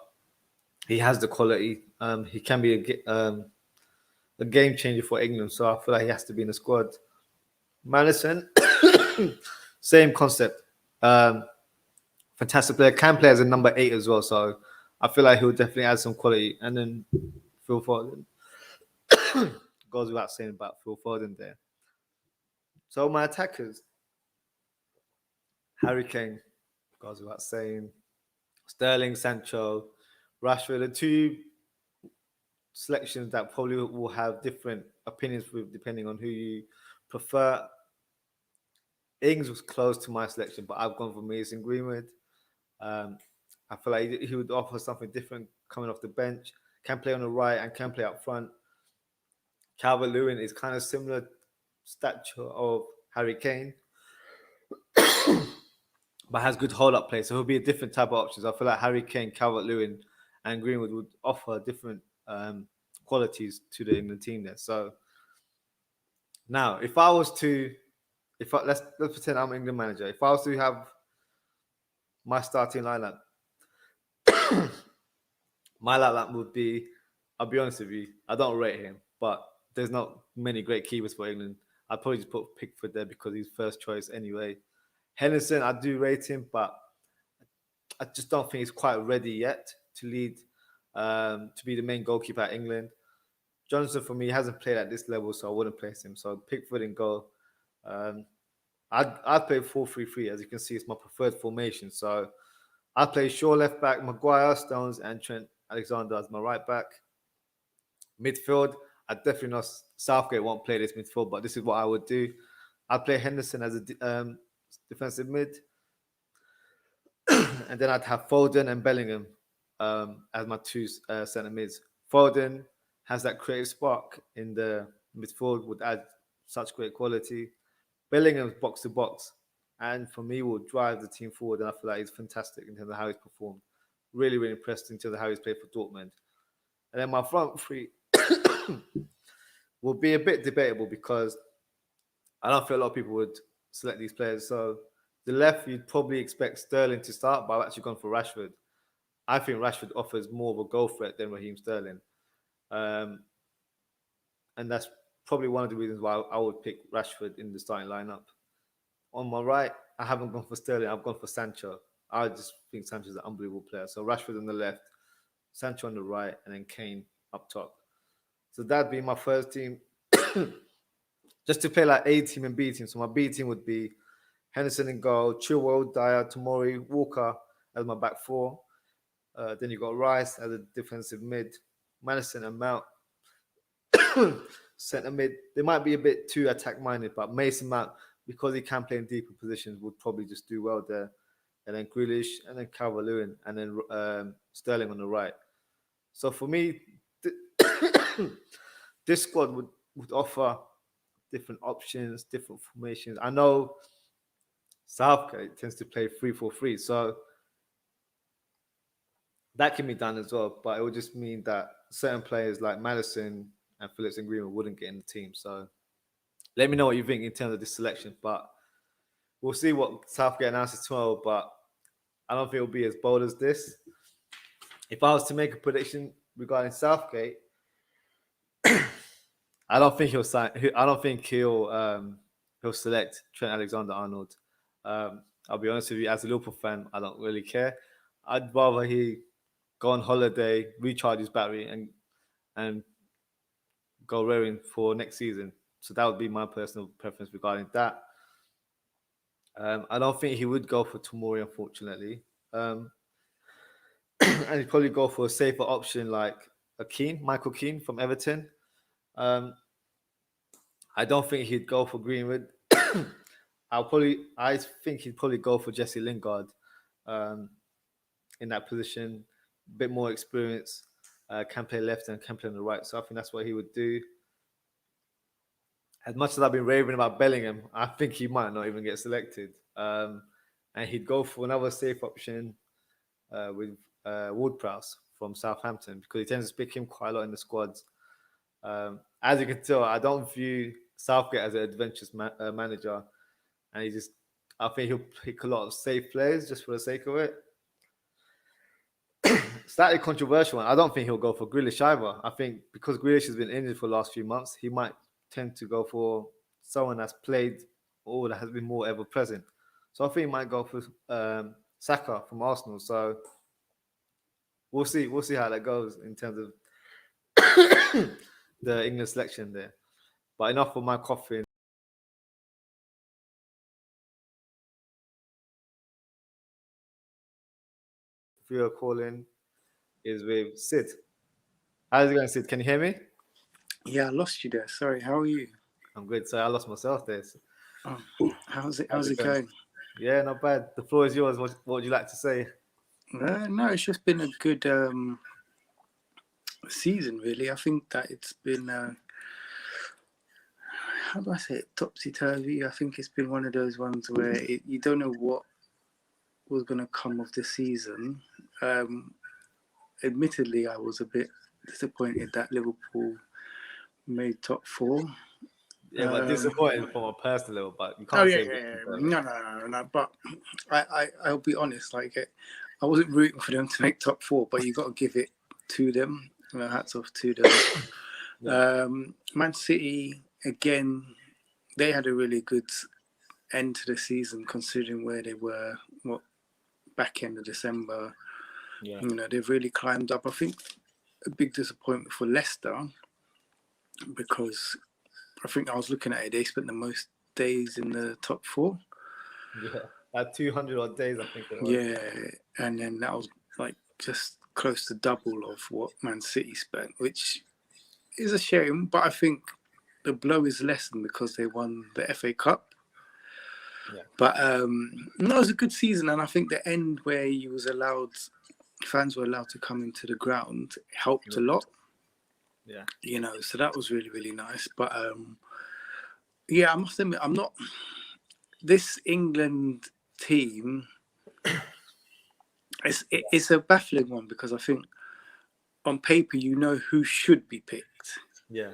he has the quality. He can be a game changer for England, so I feel like he has to be in the squad. Madison, same concept. Fantastic player, can play as a number 8 as well, so I feel like he'll definitely add some quality. And then Phil Foden goes without saying about Phil Foden there. So my attackers, Harry Kane goes without saying. Sterling, Sancho, Rashford, the selections that probably will have different opinions with depending on who you prefer. Ings was close to my selection, but I've gone for Mason Greenwood. Um, I feel like he would offer something different coming off the bench. Can play on the right and can play up front. Calvert-Lewin is kind of similar stature of Harry Kane, but has good hold-up play. So he'll be a different type of options. I feel like Harry Kane, Calvert-Lewin, and Greenwood would offer different qualities to the England team there. So now, if I was to, if I, let's pretend I'm England manager. If I was to have my starting lineup, my lineup would be. I'll be honest with you, I don't rate him, but there's not many great keepers for England. I'd probably just put Pickford there because he's first choice anyway. Henderson, I do rate him, but I just don't think he's quite ready yet to lead, to be the main goalkeeper at England. Johnson, for me, hasn't played at this level, so I wouldn't place him. So Pickford in goal. Um, I'd play 4-3-3. As you can see, it's my preferred formation. So I'd play Shaw left back, Maguire, Stones, and Trent Alexander as my right back. Midfield, I definitely know Southgate won't play this midfield, but this is what I would do. I'd play Henderson as a defensive mid, and then I'd have Foden and Bellingham as my two centre mids. Foden has that creative spark in the midfield, would add such great quality. Bellingham's box to box, and for me, will drive the team forward. And I feel like he's fantastic in terms of how he's performed. Really, really impressed in terms of how he's played for Dortmund. And then my front three will be a bit debatable because I don't feel a lot of people would select these players. So the left, you'd probably expect Sterling to start, but I've actually gone for Rashford. I think Rashford offers more of a goal threat than Raheem Sterling. Um, and that's probably one of the reasons why I would pick Rashford in the starting lineup. On my right, I haven't gone for Sterling. I've gone for Sancho. I just think Sancho's an unbelievable player. So Rashford on the left, Sancho on the right, and then Kane up top. So that'd be my first team. Just to play like A team and B team. So my B team would be Henderson in goal, Chilwell, Dyer, Tomori, Walker as my back four. Then you got Rice as a defensive mid, Madison and Mount centre mid. They might be a bit too attack minded, but Mason Mount, because he can play in deeper positions, would probably just do well there. And then Grealish, and then Calvert-Lewin, and then Sterling on the right. So for me, this squad would offer different options, different formations. I know Southgate tends to play 3-4-3, so that can be done as well. But it would just mean that certain players like Madison and Phillips and Greenwood wouldn't get in the team. So let me know what you think in terms of this selection. But we'll see what Southgate announces tomorrow. But I don't think it'll be as bold as this. If I was to make a prediction regarding Southgate, I don't think he'll sign. I don't think he'll select Trent Alexander-Arnold. I'll be honest with you, as a Liverpool fan, I don't really care. I'd rather he go on holiday, recharge his battery, and go raring for next season. So that would be my personal preference regarding that. I don't think he would go for Tomori, unfortunately. And he'd probably go for a safer option like Michael Keane from Everton. I don't think he'd go for Greenwood. I think he'd probably go for Jesse Lingard in that position. A bit more experience, can play left and can play on the right. So I think that's what he would do. As much as I've been raving about Bellingham, I think he might not even get selected. And he'd go for another safe option with Ward-Prowse from Southampton because he tends to pick him quite a lot in the squads. As you can tell, I don't view Southgate as an adventurous manager, and I think he'll pick a lot of safe players just for the sake of it. Slightly controversial one. I don't think he'll go for Grealish either. I think because Grealish has been injured for the last few months, he might tend to go for someone that's played or that has been more ever present. So I think he might go for Saka from Arsenal. So we'll see. We'll see how that goes in terms of the England selection there. But enough for my coffee. If you're calling, is with Sid. How's it going, Sid? Can you hear me? Yeah, I lost you there. Sorry. How are you? I'm good. So I lost myself there. Oh, how's it? How's How's it it going? going? Yeah, not bad. The floor is yours. What would you like to say? No, it's just been a good season, really. I think that it's been, how do I say it, topsy turvy. I think it's been one of those ones where you don't know what was going to come of the season. Admittedly, I was a bit disappointed that Liverpool made top four. Yeah, but disappointed from a personal level, but you Oh can't yeah, say yeah, yeah. victim. No. But I'll be honest. Like, I wasn't rooting for them to make top four, but you got to give it to them. Hats off to them. Yeah, Man City again. They had a really good end to the season, considering where they were. What back end of December. yeah, They've really climbed up. I think a big disappointment for Leicester because I think I was looking at it. They spent the most days in the top four. yeah. At 200 odd days, I think it was. Yeah, and then that was like just close to double of what Man City spent, which is a shame. But I think the blow is lessened because they won the FA Cup. Yeah, But no, it was a good season, and I think the end where fans were allowed to come into the ground helped a lot. yeah. So that was really really nice. But yeah, I must admit, I'm not this England team. It's a baffling one because I think on paper you know who should be picked, Yeah,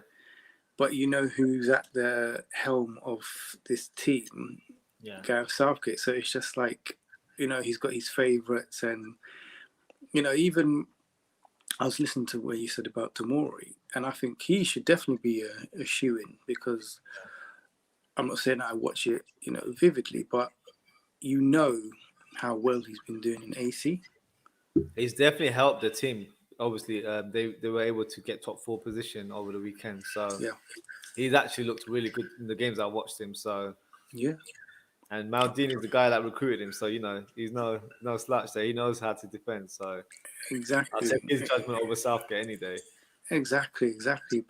but you know who's at the helm of this team, yeah, Gareth Southgate. So it's just like, he's got his favourites, and even I was listening to what you said about Tomori, and I think he should definitely be a shoe-in because I'm not saying that I watch it, vividly, but how well he's been doing in AC. he's definitely helped the team. Obviously, they were able to get top four position over the weekend, so Yeah, he's actually looked really good in the games I watched him. So, yeah, and Maldini is the guy that recruited him, so he's no slouch there. He knows how to defend. So I'll exactly. take his judgment over Southgate any day. Exactly.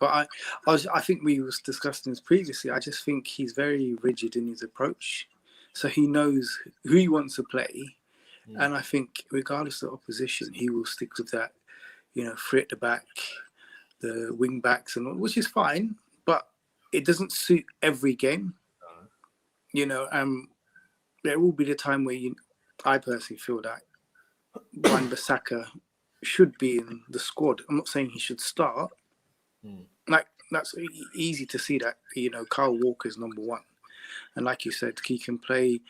But I think we was discussing this previously. I just think he's very rigid in his approach, so he knows who he wants to play, and I think regardless of opposition, he will stick with that. Three at the back, the wing backs, and all, which is fine, but it doesn't suit every game. There will be the time where I personally feel that Wan-Bissaka should be in the squad. I'm not saying he should start. Like that's easy to see that Kyle Walker's number one, and like you said, he can play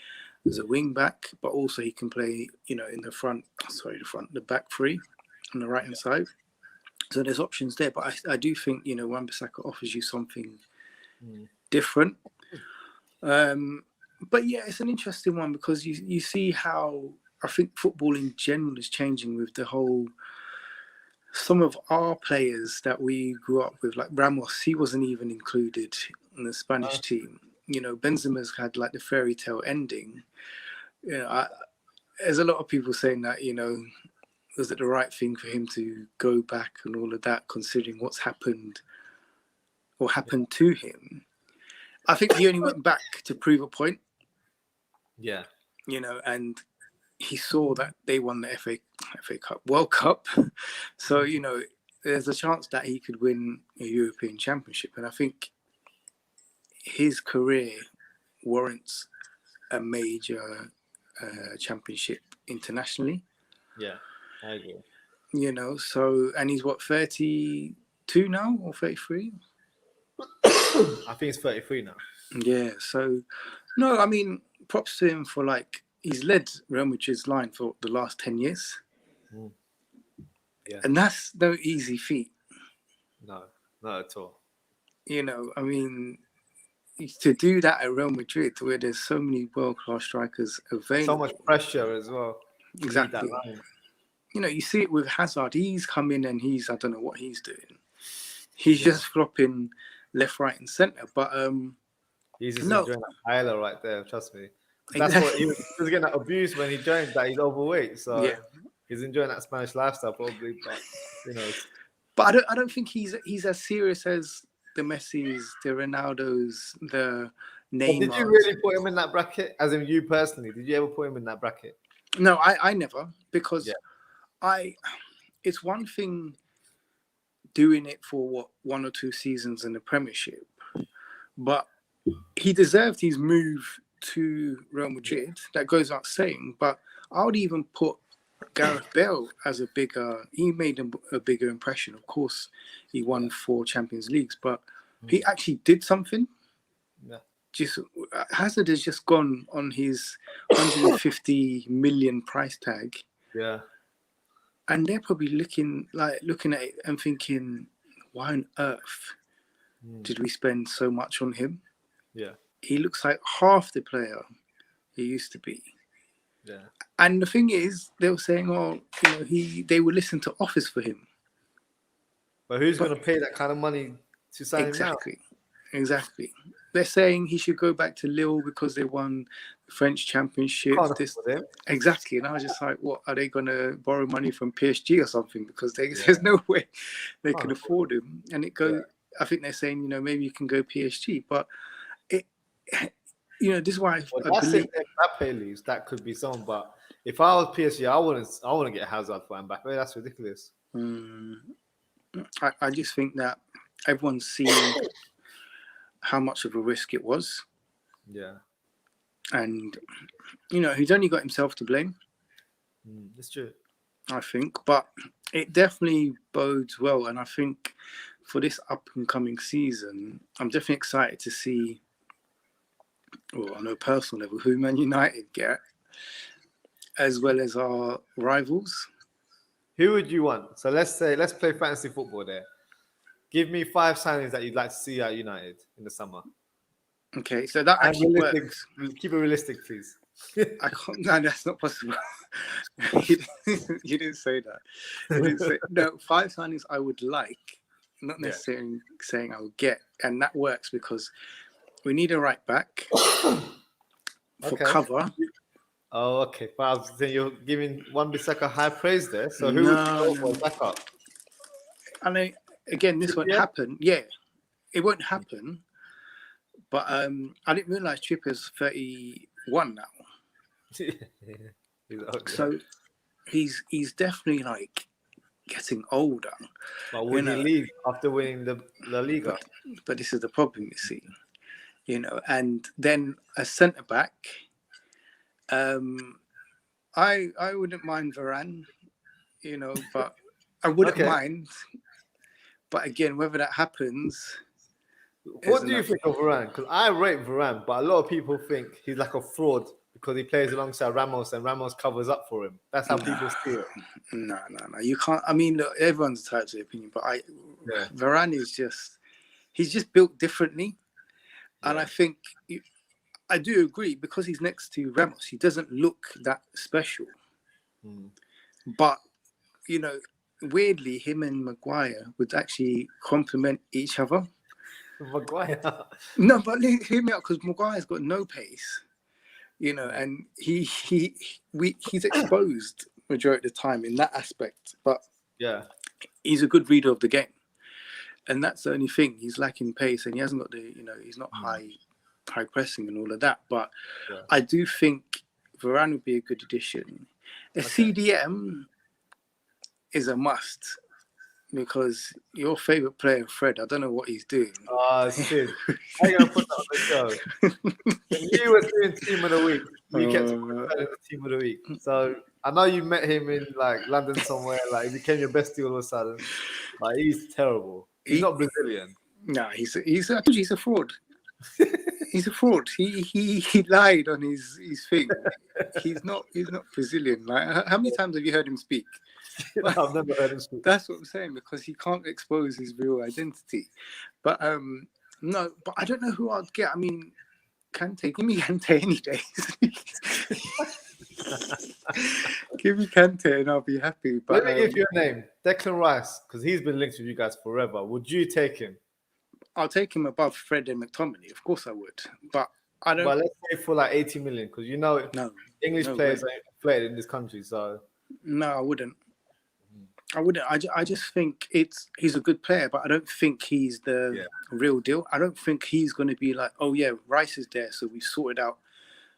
as a wing back, but also he can play in the front. Sorry, the back three on the right hand side. So there's options there, but I do think Wan-Bissaka offers you something different. But yeah, it's an interesting one because you see how I think football in general is changing with the whole. Some of our players that we grew up with, like Ramos, he wasn't even included in the Spanish team. Benzema's had like the fairy tale ending. There's a lot of people saying that, was it the right thing for him to go back and all of that, considering what's happened or happened to him. I think he only went back to prove a point, Yeah, and he saw that they won the FA Cup, World Cup. So, there's a chance that he could win a European Championship. And I think his career warrants a major championship internationally. yeah, I agree. And he's what, 32 now or 33? I think it's 33 now. Yeah. So, no, I mean, props to him for he's led Real Madrid's line for the last 10 years. Yeah, And that's no easy feat. no, not at all. I mean, to do that at Real Madrid, where there's so many world-class strikers available. So much pressure as well to lead that Exactly. line. You see it with Hazard. He's come in and I don't know what he's doing. He's just flopping left, right, and centre. But He's just no, enjoying that Tyler right there. Trust me. That's exactly. what he was getting that abuse when he joined. That he's overweight, so Yeah. he's enjoying that Spanish lifestyle probably. But But I don't think he's as serious as the Messis, the Ronaldos, the But did you Neymars. really put him in that bracket? As in you personally, did you ever put him in that bracket? No, I never, because Yeah. it's one thing doing it for 1 or 2 seasons in the Premiership, but he deserved his move to Real Madrid. That goes without saying. But I would even put Gareth Bale as he made a bigger impression. Of course, he won 4 Champions Leagues, but he actually did something. Yeah. Just Hazard has just gone on his 150 million price tag. Yeah. And they're probably looking at it and thinking, why on earth did we spend so much on him? Yeah. He looks like half the player he used to be. Yeah. And the thing is, they were saying, they would listen to offers for him. But who's going to pay that kind of money to sign him now? Exactly. They're saying he should go back to Lille because they won the French Championship. Exactly. And I was just like, what? Are they going to borrow money from PSG or something? Because there's no way they can afford him. And I think they're saying, maybe you can go PSG. But this is why I believe if Mbappe leaves, that could be someone. But if I was PSG, I wouldn't get Hazard for Mbappe. That's ridiculous. I just think that everyone's seen how much of a risk it was. Yeah. And, he's only got himself to blame. That's true. I think. But it definitely bodes well. And I think for this up and coming season, I'm definitely excited to see, on a personal level, who Man United get, as well as our rivals. Who would you want? So let's play fantasy football there. Give me 5 signings that you'd like to see at United in the summer. Okay, so that actually works. Keep it realistic, please. I can't. No, that's not possible. You didn't say that. No, 5 signings I would like, not necessarily saying I would get, and that works because we need a right back for cover. Oh, okay. But then you're giving Wan-Bissaka high praise there. So who would you go for backup? I mean, again, this won't happen. Yeah, it won't happen. But I didn't realise Trippier's 31 now. So he's definitely getting older. But will he leave after winning the La Liga? But this is the problem, you see. And then a centre back. I wouldn't mind Varane, but I wouldn't mind. But again, whether that happens. What do you think of Varane? Because I rate Varane, but a lot of people think he's like a fraud because he plays alongside Ramos and Ramos covers up for him. That's how people see it. No. You can't. I mean, look, everyone's entitled to their opinion, but Varane is he's just built differently. Yeah. And I think I do agree because he's next to Ramos, he doesn't look that special. But, weirdly, him and Maguire would actually complement each other. Maguire? No, but hear me out, because Maguire's got no pace, and he's exposed majority of the time in that aspect. But he's a good reader of the game, and that's the only thing. He's lacking pace, and he hasn't got he's not high pressing and all of that. But I do think Varane would be a good addition. A CDM is a must. Because your favourite player, Fred, I don't know what he's doing. Oh, Sid. How are you going to put that on the show? When you were doing Team of the Week, you kept putting the Team of the Week. So I know you met him in London somewhere. He became your bestie all of a sudden. He's terrible. He's not Brazilian. No, he's a fraud. He's a fraud. He lied on his thing. He's not Brazilian. How many times have you heard him speak? I've never heard him speak. That's what I'm saying, because he can't expose his real identity. But no, but I don't know who I'd get. I mean, Kante. Give me Kante any day. Give me Kante and I'll be happy. But let me give you a name, Declan Rice, because he's been linked with you guys forever. Would you take him? I'll take him above Fred and McTominay. Of course I would. But I don't. But let's say for 80 million, because English players are inflated in this country. So no, I wouldn't. I wouldn't. I just think he's a good player, but I don't think he's the real deal. I don't think he's going to be like, oh yeah, Rice is there, so we've sorted out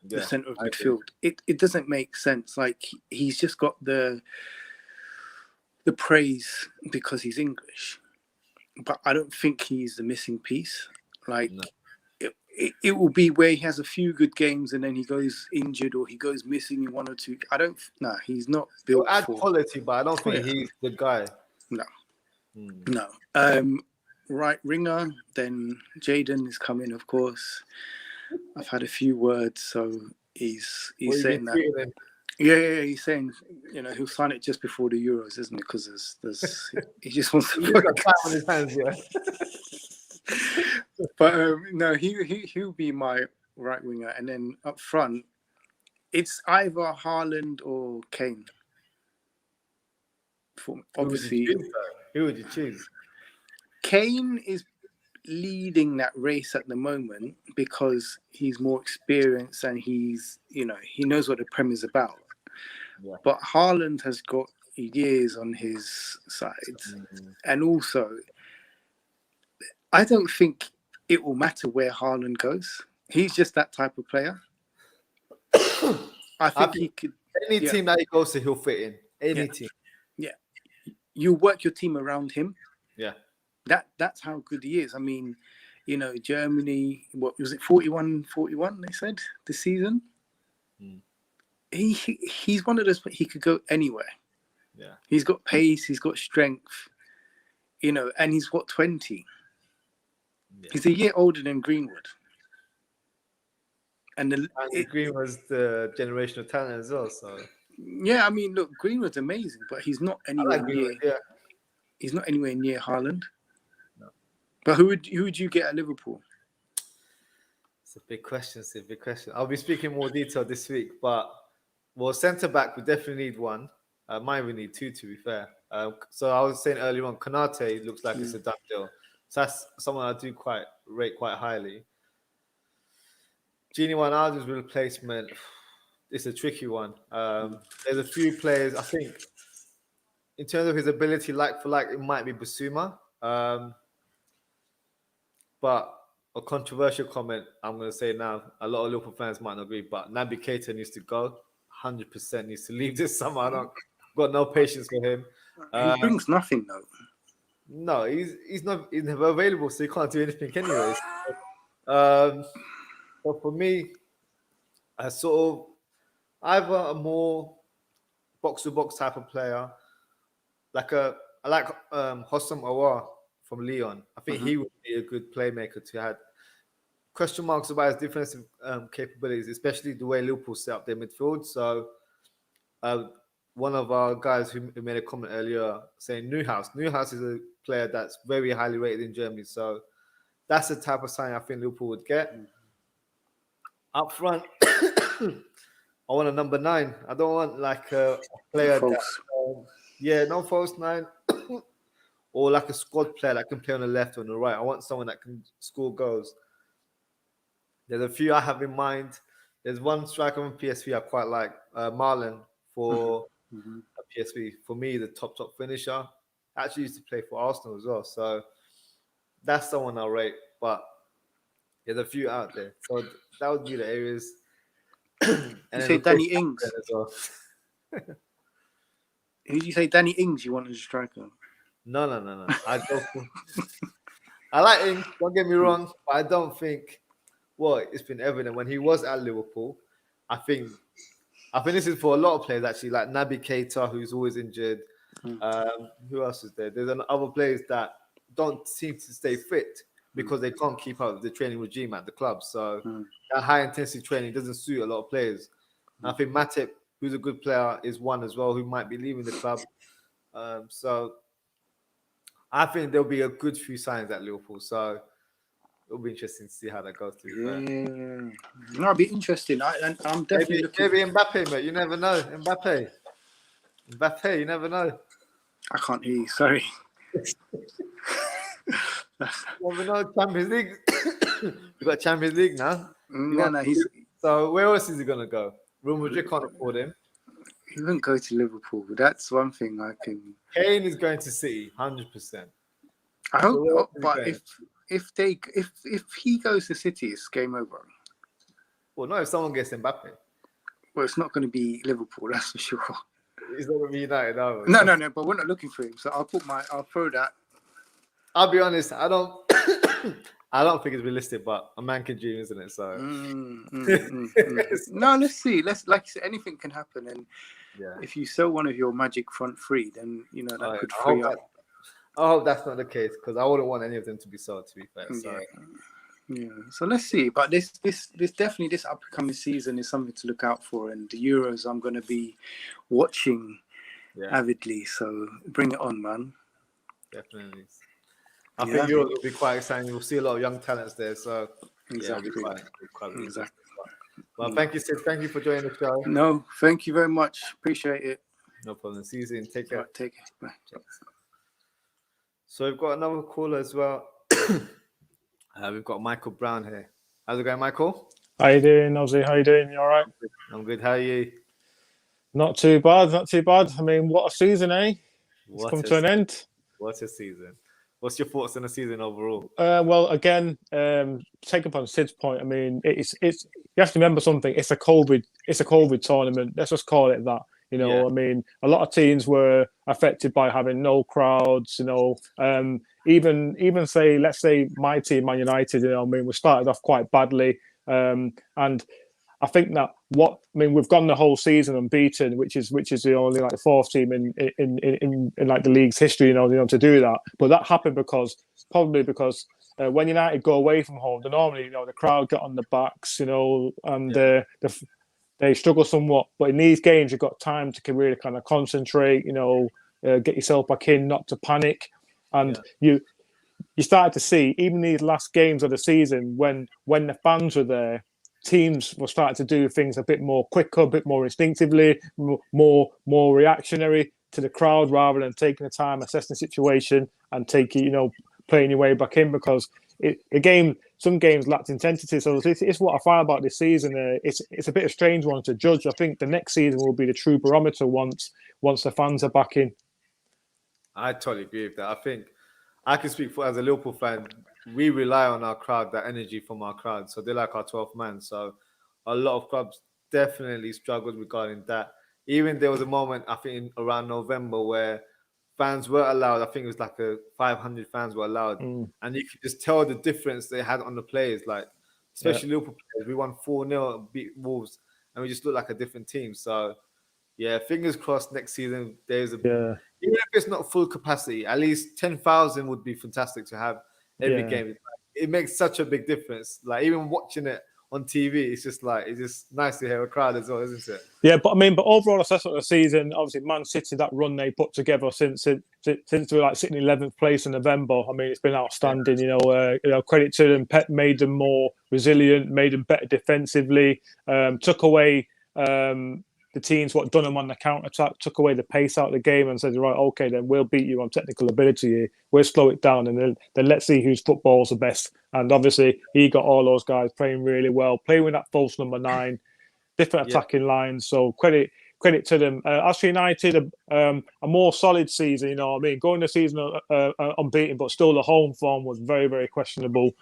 the centre of midfield. It doesn't make sense. Like he's just got the praise because he's English, but I don't think he's the missing piece. Like it will be where he has a few good games and then he goes injured or he goes missing in one or two. He's not built add for quality, but I don't think he's the guy. No. Right winger, then Jaden is coming, of course. I've had a few words, so he's saying that. Yeah, he's saying, he'll sign it just before the Euros, isn't it? Because he just wants to. He's got time on his hands, yeah. But no, he'll be my right winger, and then up front, it's either Haaland or Kane. Obviously, who would you choose? Kane is leading that race at the moment because he's more experienced and he knows what the Prem is about. Yeah. But Haaland has got years on his side, and also I don't think it will matter where Haaland goes. He's just that type of player. I think he could. Any team that he goes to, he'll fit in. Any team. Yeah. You work your team around him. Yeah. That's how good he is. I mean, Germany, what was it, 41, they said, this season? He's one of those, he could go anywhere. Yeah. He's got pace, he's got strength, and he's 20? Yeah. He's a year older than Greenwood. And Green was the generational talent as well, so. Yeah, I mean, look, Greenwood's amazing, but he's not anywhere near. He's not anywhere near Haaland. No. But who would you get at Liverpool? It's a big question. I'll be speaking more detail this week, but centre back we definitely need one. Mine we need two, to be fair. So I was saying earlier on, Konate looks like it's a done deal. So that's someone I do rate quite highly. Gini Wijnaldum's replacement, it's a tricky one. There's a few players, I think, in terms of his ability, like for like, it might be Basuma. But a controversial comment, I'm going to say now, a lot of Liverpool fans might not agree, but Naby Keita needs to go. 100% needs to leave this summer. I've got no patience for him. He brings nothing, though. No, he's never available, so he can't do anything anyways. But for me, I sort of either a more box-to-box type of player, I like Hossam Aouar from Lyon. I think he would be a good playmaker to have. Question marks about his defensive capabilities, especially the way Liverpool set up their midfield. So one of our guys who made a comment earlier saying Neuhaus is a player that's very highly rated in Germany. So that's the type of sign I think Liverpool would get. Up front, I want a number 9. I don't want like a player no false 9 or like a squad player that can play on the left or on the right. I want someone that can score goals. There's a few I have in mind. There's one striker on PSV I quite like, Marlon for PSV. For me, the top finisher. Actually used to play for Arsenal as well. So that's someone I'll rate. But there's a few out there. So that would be the areas. And you say Danny Ings as well. Who did you say? Danny Ings you want as a striker? No. I like Ings, don't get me wrong, but I don't think it's been evident when he was at Liverpool. I think this is for a lot of players actually, like Naby Keita, who's always injured. Who else is there? There's other players that don't seem to stay fit because they can't keep up with the training regime at the club. So that high intensity training doesn't suit a lot of players. And I think Matip, who's a good player, is one as well who might be leaving the club. So I think there'll be a good few signs at Liverpool. So it'll be interesting to see how that goes through. No, it'll be interesting. I'm definitely maybe Mbappe, mate. You never know. Mbappe, you never know. I can't hear you. Sorry. You never know. Champions League. We got Champions League now. No. So where else is he gonna go? Real Madrid can't afford him. He wouldn't go to Liverpool. That's one thing I can. Kane is going to City, 100%. I hope not. But if he goes to City, it's game over. Well, no, if someone gets Mbappe. Well, it's not going to be Liverpool, that's for sure. He's not going to be United, no. No. But we're not looking for him, so I'll throw that. I'll be honest. I don't think it's realistic, but a man can dream, isn't it? So. No, let's see. Like you said, anything can happen, and if you sell one of your magic front three, then that could free up. I hope that's not the case, because I wouldn't want any of them to be sold. To be fair, so. Yeah. So let's see. But this definitely this upcoming season is something to look out for, and the Euros I'm going to be watching avidly. So bring it on, man. Definitely. I think Europe will be quite exciting. We'll see a lot of young talents there. So exactly. Exactly. Well, thank you, Sid. Thank you for joining the show. No, thank you very much. Appreciate it. No problem. See you soon. Take care. Right, take care. Bye. So we've got another caller as well. We've got Michael Brown here. How's it going, Michael? How you doing, Ozzie? How you doing? You all right? I'm good. How are you? Not too bad. I mean, what a season, eh? It's come to an end. What a season. What's your thoughts on the season overall? Well, again, taking up on Sid's point, I mean, it's you have to remember something. It's a COVID tournament. Let's just call it that. I mean, a lot of teams were affected by having no crowds. Even say, let's say my team, Man United. I mean, we started off quite badly, and I think that we've gone the whole season unbeaten, which is the only like fourth team in like the league's history, to do that. But that happened because when United go away from home, they normally, the crowd get on the backs, and they struggle somewhat. But in these games, you've got time to really kind of concentrate, get yourself back in, not to panic, and you started to see even these last games of the season when the fans were there. Teams were starting to do things a bit more quicker, a bit more instinctively, more reactionary to the crowd rather than taking the time, assessing the situation and playing your way back in, because some games lacked intensity. So it's what I find about this season. It's a bit of a strange one to judge. I think the next season will be the true barometer once the fans are back in. I totally agree with that. I think I can speak as a Liverpool fan. We rely on our crowd, that energy from our crowd. So they're like our 12th man. So a lot of clubs definitely struggled regarding that. Even there was a moment, I think, around November where fans were allowed. I think it was like 500 fans were allowed. And you could just tell the difference they had on the players. Like, especially Liverpool players. We won 4-0, beat Wolves, and we just looked like a different team. So, fingers crossed next season there's even if it's not full capacity, at least 10,000 would be fantastic to have every game. It makes such a big difference. Like, even watching it on TV, it's just nice to hear a crowd as well, isn't it? Yeah, but overall assessment of the season, obviously Man City, that run they put together since we were like sitting in 11th place in November, I mean, it's been outstanding. Credit to them. Pep made them more resilient, made them better defensively, took away the teams what done them on the counter-attack, took away the pace out of the game and said, right, okay, then we'll beat you on technical ability here. We'll slow it down and then let's see whose football's the best. And obviously, he got all those guys playing really well, playing with that false number 9, different attacking lines. So credit to them. As for United, a more solid season, going the season unbeaten, but still the home form was very, very questionable.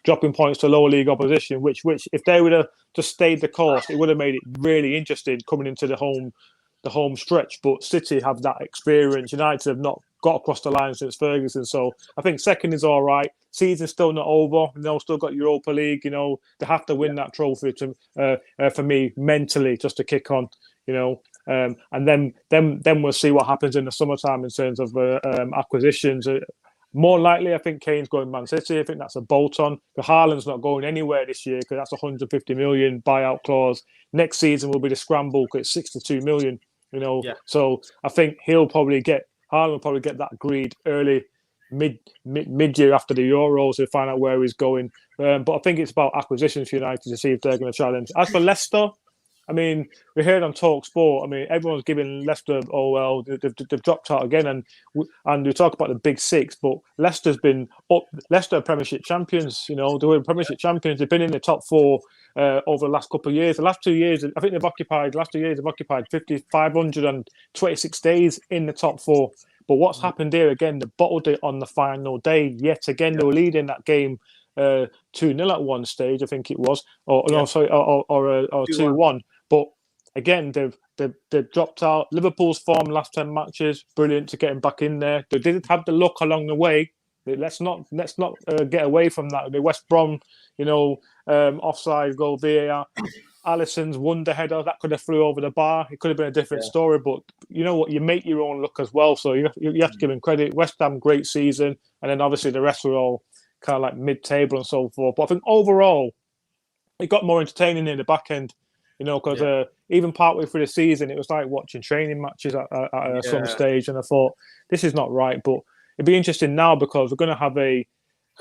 Dropping points to lower league opposition, which if they would have just stayed the course, it would have made it really interesting coming into the home stretch. But City have that experience. United have not got across the line since Ferguson. So I think second is all right. Season's still not over. Still got Europa League. They have to win that trophy for me mentally just to kick on. And then we'll see what happens in the summertime in terms of acquisitions. More likely, I think Kane's going Man City. I think that's a bolt-on. The Haaland's not going anywhere this year because that's a 150 million buyout clause. Next season will be the scramble because it's 62 million. So I think Haaland will probably get that agreed early, mid-year after the Euros to find out where he's going. But I think it's about acquisitions for United to see if they're going to challenge. As for Leicester, I mean, we heard on Talk Sport. I mean, everyone's giving Leicester, they've dropped out again, and we talk about the big six, but Leicester's been up. Leicester are Premiership champions. They were Premiership champions. They've been in the top 4 over the last couple of years. The last 2 years, I think they've occupied 526 days in the top four. But what's happened here again? They bottled it on the final day. Yet again, they were leading that game 2-0 at one stage, I think it was, or 2-1. But again, they've dropped out. Liverpool's form last 10 matches, brilliant to get him back in there. They did have the luck along the way. Let's not get away from that. The West Brom, offside goal, VAR. Alisson's wonder header that could have flew over the bar. It could have been a different story, but you know what? You make your own luck as well. So you have to give him credit. West Ham, great season, and then obviously the rest were all kind of like mid-table and so forth. But I think overall, it got more entertaining in the back end. Because even partway through the season, it was like watching training matches at some stage, and I thought this is not right. But it'd be interesting now because we're going to have a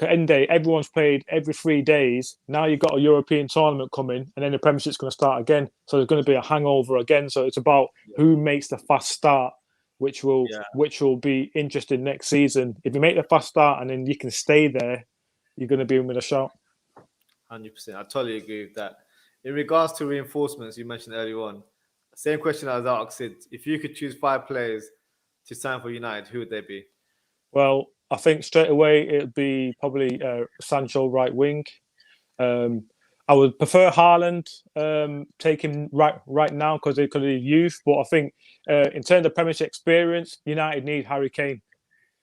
end day. Everyone's played every 3 days. Now you've got a European tournament coming, and then the Premiership's going to start again. So there's going to be a hangover again. So it's about who makes the fast start, which will be interesting next season. If you make the fast start and then you can stay there, you're going to be in with a shot. 100%. I totally agree with that. In regards to reinforcements, you mentioned earlier on, same question I was asked. If you could choose 5 players to sign for United, who would they be? Well, I think straight away it would be probably Sancho right wing. I would prefer Haaland, take him right now because of youth. But I think in terms of Premiership experience, United need Harry Kane.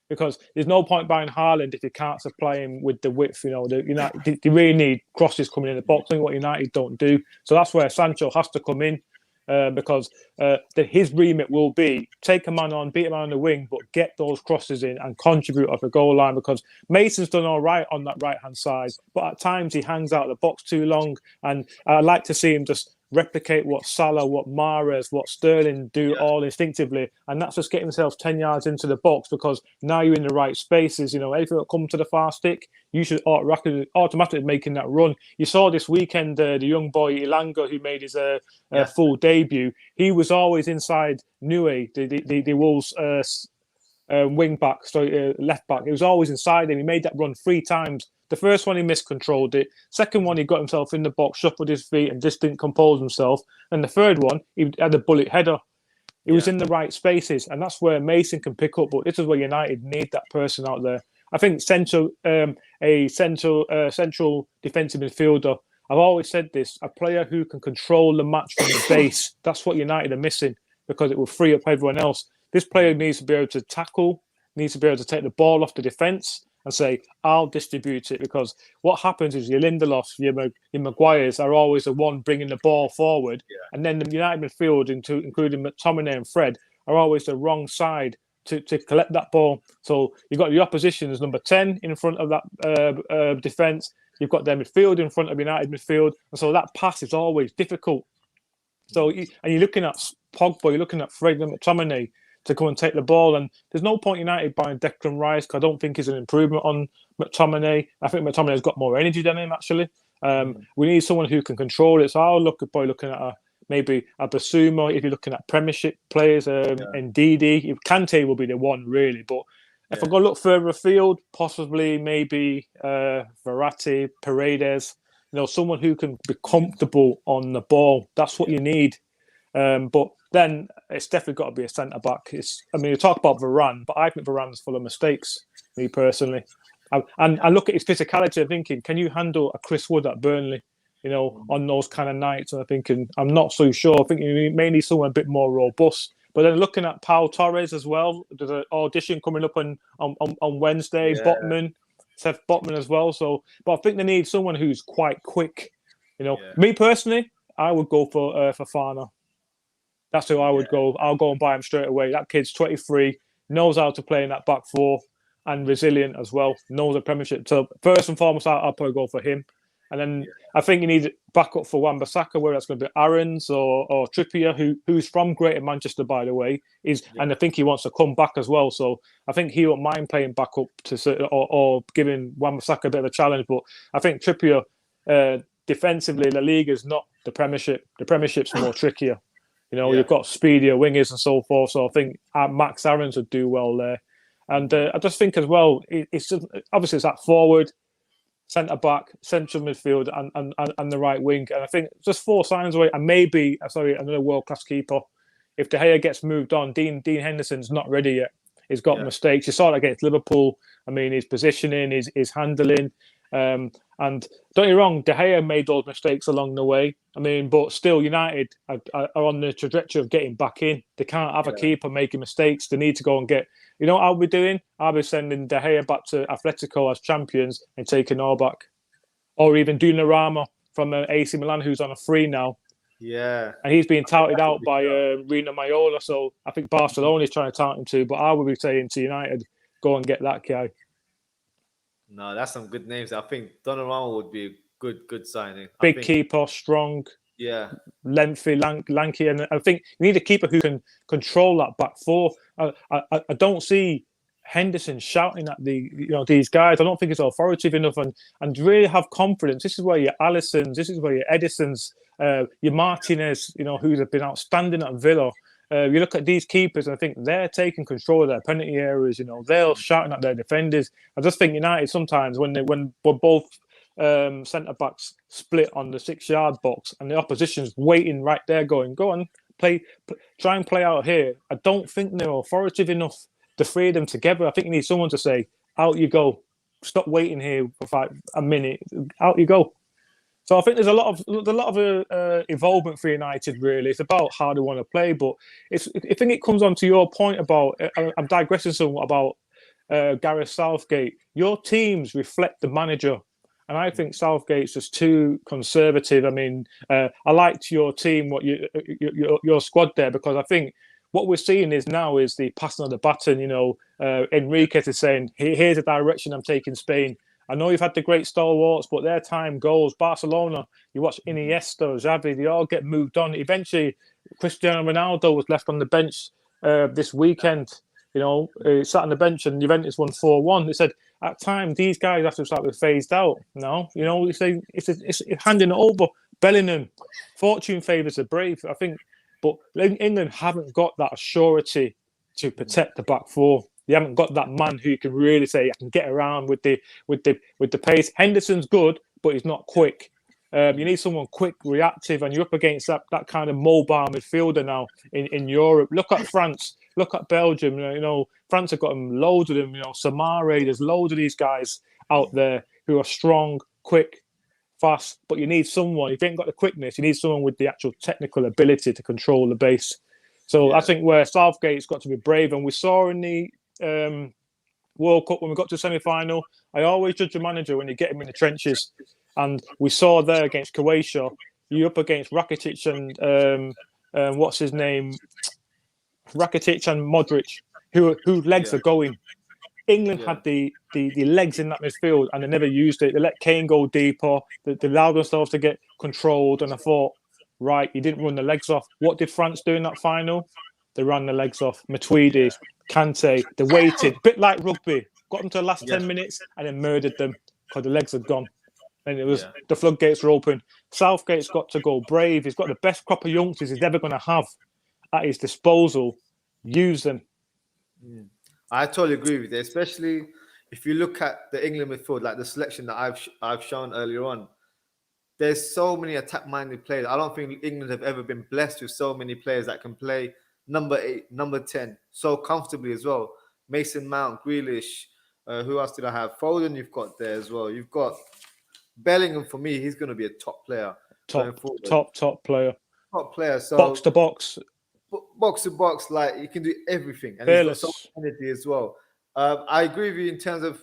Because there's no point buying Haaland if you can't supply him with the width. They really need crosses coming in the box, what United don't do. So that's where Sancho has to come in because his remit will be take a man on, beat a man on the wing, but get those crosses in and contribute off the goal line because Mason's done all right on that right-hand side, but at times he hangs out of the box too long. And I like to see him just replicate what Salah, what Mahrez, what Sterling do all instinctively, and that's just getting themselves 10 yards into the box because now you're in the right spaces. Anything that comes to the far stick, you should automatically making that run. You saw this weekend the young boy Ilanga who made his full debut. He was always inside Nue, the Wolves wing back, left back. He was always inside him. He made that run 3 times. The first one, he miscontrolled it. Second one, he got himself in the box, shuffled his feet, and just didn't compose himself. And the third one, he had a bullet header. He was in the right spaces, and that's where Mason can pick up. But this is where United need that person out there. I think a central defensive midfielder. I've always said this: a player who can control the match from the base. That's what United are missing because it will free up everyone else. This player needs to be able to tackle, needs to be able to take the ball off the defence and say, I'll distribute it. Because what happens is your Lindelofs, your Maguires are always the one bringing the ball forward. Yeah. And then the United midfield, including McTominay and Fred, are always the wrong side to collect that ball. So you've got the opposition as number 10 in front of that defence. You've got their midfield in front of United midfield. And so that pass is always difficult. So you're looking at Pogba, you're looking at Fred and McTominay to go and take the ball. And there's no point United buying Declan Rice because I don't think he's an improvement on McTominay. I think McTominay's got more energy than him, actually. We need someone who can control it. So I'll looking at maybe a Basuma if you're looking at Premiership players, and Ndidi. Kante will be the one, really. But if I go look further afield, possibly maybe Verratti, Paredes, someone who can be comfortable on the ball. That's what you need. But then it's definitely got to be a centre-back. You talk about Varane, but I think Varane's full of mistakes, me personally. And I look at his physicality, I'm thinking, can you handle a Chris Wood at Burnley, on those kind of nights? And I'm thinking, I'm not so sure. I think you may need someone a bit more robust. But then looking at Pau Torres as well, there's an audition coming up on Wednesday, Seth Botman as well. So, but I think they need someone who's quite quick. Me personally, I would go for Fofana. That's who I would go. I'll go and buy him straight away. That kid's 23, knows how to play in that back four, and resilient as well. Knows the Premiership. So first and foremost, I'll probably go for him. And then I think you need backup for Wan-Bissaka, whether that's going to be Aarons or Trippier, who's from Greater Manchester, by the way. And I think he wants to come back as well. So I think he won't mind playing backup or giving Wan-Bissaka a bit of a challenge. But I think Trippier, defensively, La Liga is not the Premiership. The Premiership's more trickier. You've got speedier wingers and so forth. So I think Max Aarons would do well there. And I just think as well, it's just, obviously it's that forward. centre back, central midfield, and the right wing. And I think just 4 signings away, and maybe another world class keeper. If De Gea gets moved on, Dean Henderson's not ready yet. He's got mistakes. You saw that against Liverpool. I mean, his positioning, his handling. And don't get me wrong, De Gea made those mistakes along the way. I mean, but still, United are on the trajectory of getting back in. They can't have a keeper making mistakes. They need to go and get. You know what I'll be doing? I'll be sending De Gea back to Atletico as champions and taking all back. Or even Donnarumma from AC Milan, who's on a free now. Yeah. And he's being touted out by Rino Maiola. So I think Barcelona is trying to tout him too. But I would be saying to United, go and get that guy. No, that's some good names. I think Donnarumma would be a good signing. Big keeper, strong. Yeah. Lengthy, lanky. And I think you need a keeper who can control that back four. I don't see Henderson shouting at these guys. I don't think it's authoritative enough and really have confidence. This is where your Alissons, this is where your Edisons, your Martinez, who's been outstanding at Villa. You look at these keepers, and I think they're taking control of their penalty areas. They're shouting at their defenders. I just think United sometimes when both centre backs split on the 6-yard box and the opposition's waiting right there, going, "Go on, try and play out here." I don't think they're authoritative enough to free them together. I think you need someone to say, "Out you go. Stop waiting here for a minute. Out you go." So I think there's a lot of involvement for United. Really, it's about how they want to play. But I think it comes on to your point about. I'm digressing somewhat about Gareth Southgate. Your teams reflect the manager, and I think Southgate's just too conservative. I mean, I liked your team, your squad there, because I think what we're seeing is the passing of the baton. Enrique is saying, "Here's the direction I'm taking Spain." I know you've had the great stalwarts, but their time goes. Barcelona, you watch Iniesta, Xavi, they all get moved on. Eventually, Cristiano Ronaldo was left on the bench this weekend. He sat on the bench and Juventus won 4-1. They said, at times, these guys have to start with phased out. You say it's handing it over. Bellingham, fortune favours the brave, I think. But England haven't got that surety to protect the back four. They haven't got that man who can really say, "I can get around with the pace." Henderson's good, but he's not quick. You need someone quick, reactive, and you're up against that kind of mobile midfielder now in Europe. Look at France. Look at Belgium. France have got loads of them. Samare. There's loads of these guys out there who are strong, quick, fast. But you need someone. If you ain't got the quickness, you need someone with the actual technical ability to control the base. So I think where Southgate's got to be brave, and we saw in the World Cup when we got to the semi-final, I always judge a manager when you get him in the trenches, and we saw there against Croatia, you're up against Rakitic and what's his name, Rakitic and Modric, whose legs are going. England had the legs in that midfield, and they never used it. They let Kane go deeper. They allowed themselves to get controlled, and I thought, right, he didn't run the legs off. What did France do in that final? They ran the legs off. Matuidi, Kante, they waited, a bit like rugby, got them to the last 10 minutes and then murdered them because the legs had gone. And it was the floodgates were open. Southgate's got to go brave. He's got the best crop of youngsters he's ever going to have at his disposal. Use them. I totally agree with you, especially if you look at the England midfield, like the selection that I've shown earlier on. There's so many attack-minded players. I don't think England have ever been blessed with so many players that can play number 8, number 10 so comfortably as well. Mason Mount, Grealish. Who else did I have? Foden you've got there as well. You've got Bellingham. For me, he's going to be a top player. Top player. Top player. So box to box. Box to box, like he can do everything. And Fearless. He's got so much energy as well. I agree with you in terms of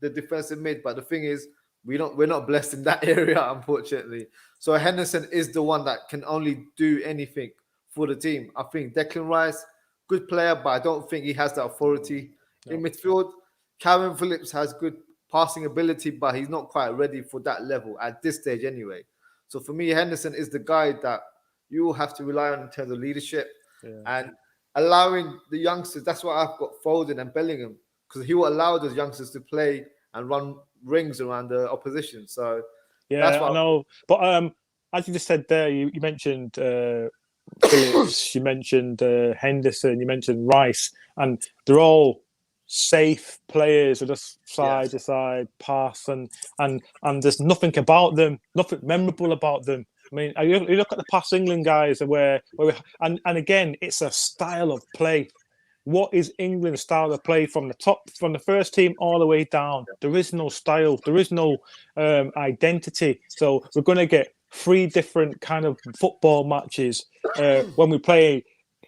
the defensive mid, but the thing is, we're not blessed in that area, unfortunately. So Henderson is the one that can only do anything for the team. I think Declan Rice, good player, but I don't think he has that authority in midfield. Calvin Phillips has good passing ability, but he's not quite ready for that level at this stage anyway. So for me, Henderson is the guy that you will have to rely on in terms of leadership and allowing the youngsters. That's why I've got Foden and Bellingham, because he will allow those youngsters to play and run rings around the opposition. So that's what I know. But as you just said there, you mentioned Phillips, you mentioned Henderson, you mentioned Rice, and they're all safe players who just side to side pass, and there's nothing about them, nothing memorable about them. I mean, you look at the past England guys and again, it's a style of play. What is England's style of play from the first team all the way down? There is no style. There is no identity. So we're going to get 3 different kind of football matches when we play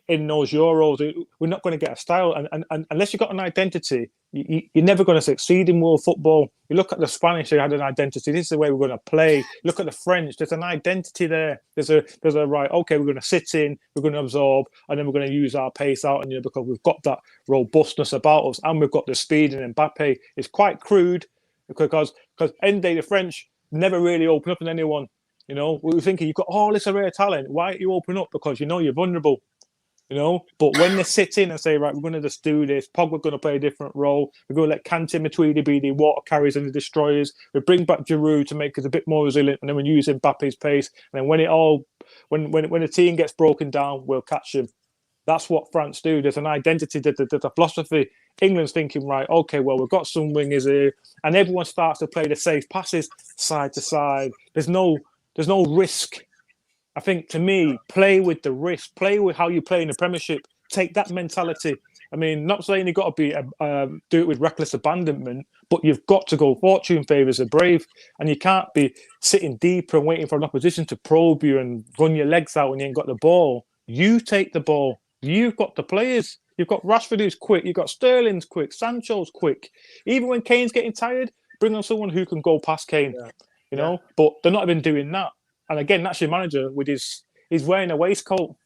in those Euros. We're not going to get a style, and unless you've got an identity, you're never going to succeed in world football. You look at the Spanish; they had an identity. This is the way we're going to play. Look at the French; there's an identity there. There's a right. Okay, we're going to sit in, we're going to absorb, and then we're going to use our pace out. And because we've got that robustness about us, and we've got the speed. And Mbappe is quite crude because end of the day, the French never really open up on anyone. We were thinking you've got all this array of talent. Why don't you open up? Because you're vulnerable. But when they sit in and say, right, we're going to just do this, Pogba's going to play a different role, we're going to let Kante and Matuidi be the water carriers and the destroyers, we bring back Giroud to make us a bit more resilient, and then we use Mbappe's pace, and then when the team gets broken down, we'll catch them. That's what France do. There's an identity, there's a philosophy. England's thinking, right, okay, well, we've got some wingers here, and everyone starts to play the safe passes side to side. There's no risk. I think, to me, play with the risk, play with how you play in the Premiership. Take that mentality. I mean, not saying you've got to be do it with reckless abandonment, but you've got to go fortune favours the brave, and you can't be sitting deeper and waiting for an opposition to probe you and run your legs out when you ain't got the ball. You take the ball. You've got the players. You've got Rashford who's quick. You've got Sterling's quick. Sancho's quick. Even when Kane's getting tired, bring on someone who can go past Kane. But they're not even doing that. And again, that's your manager with he's wearing a waistcoat.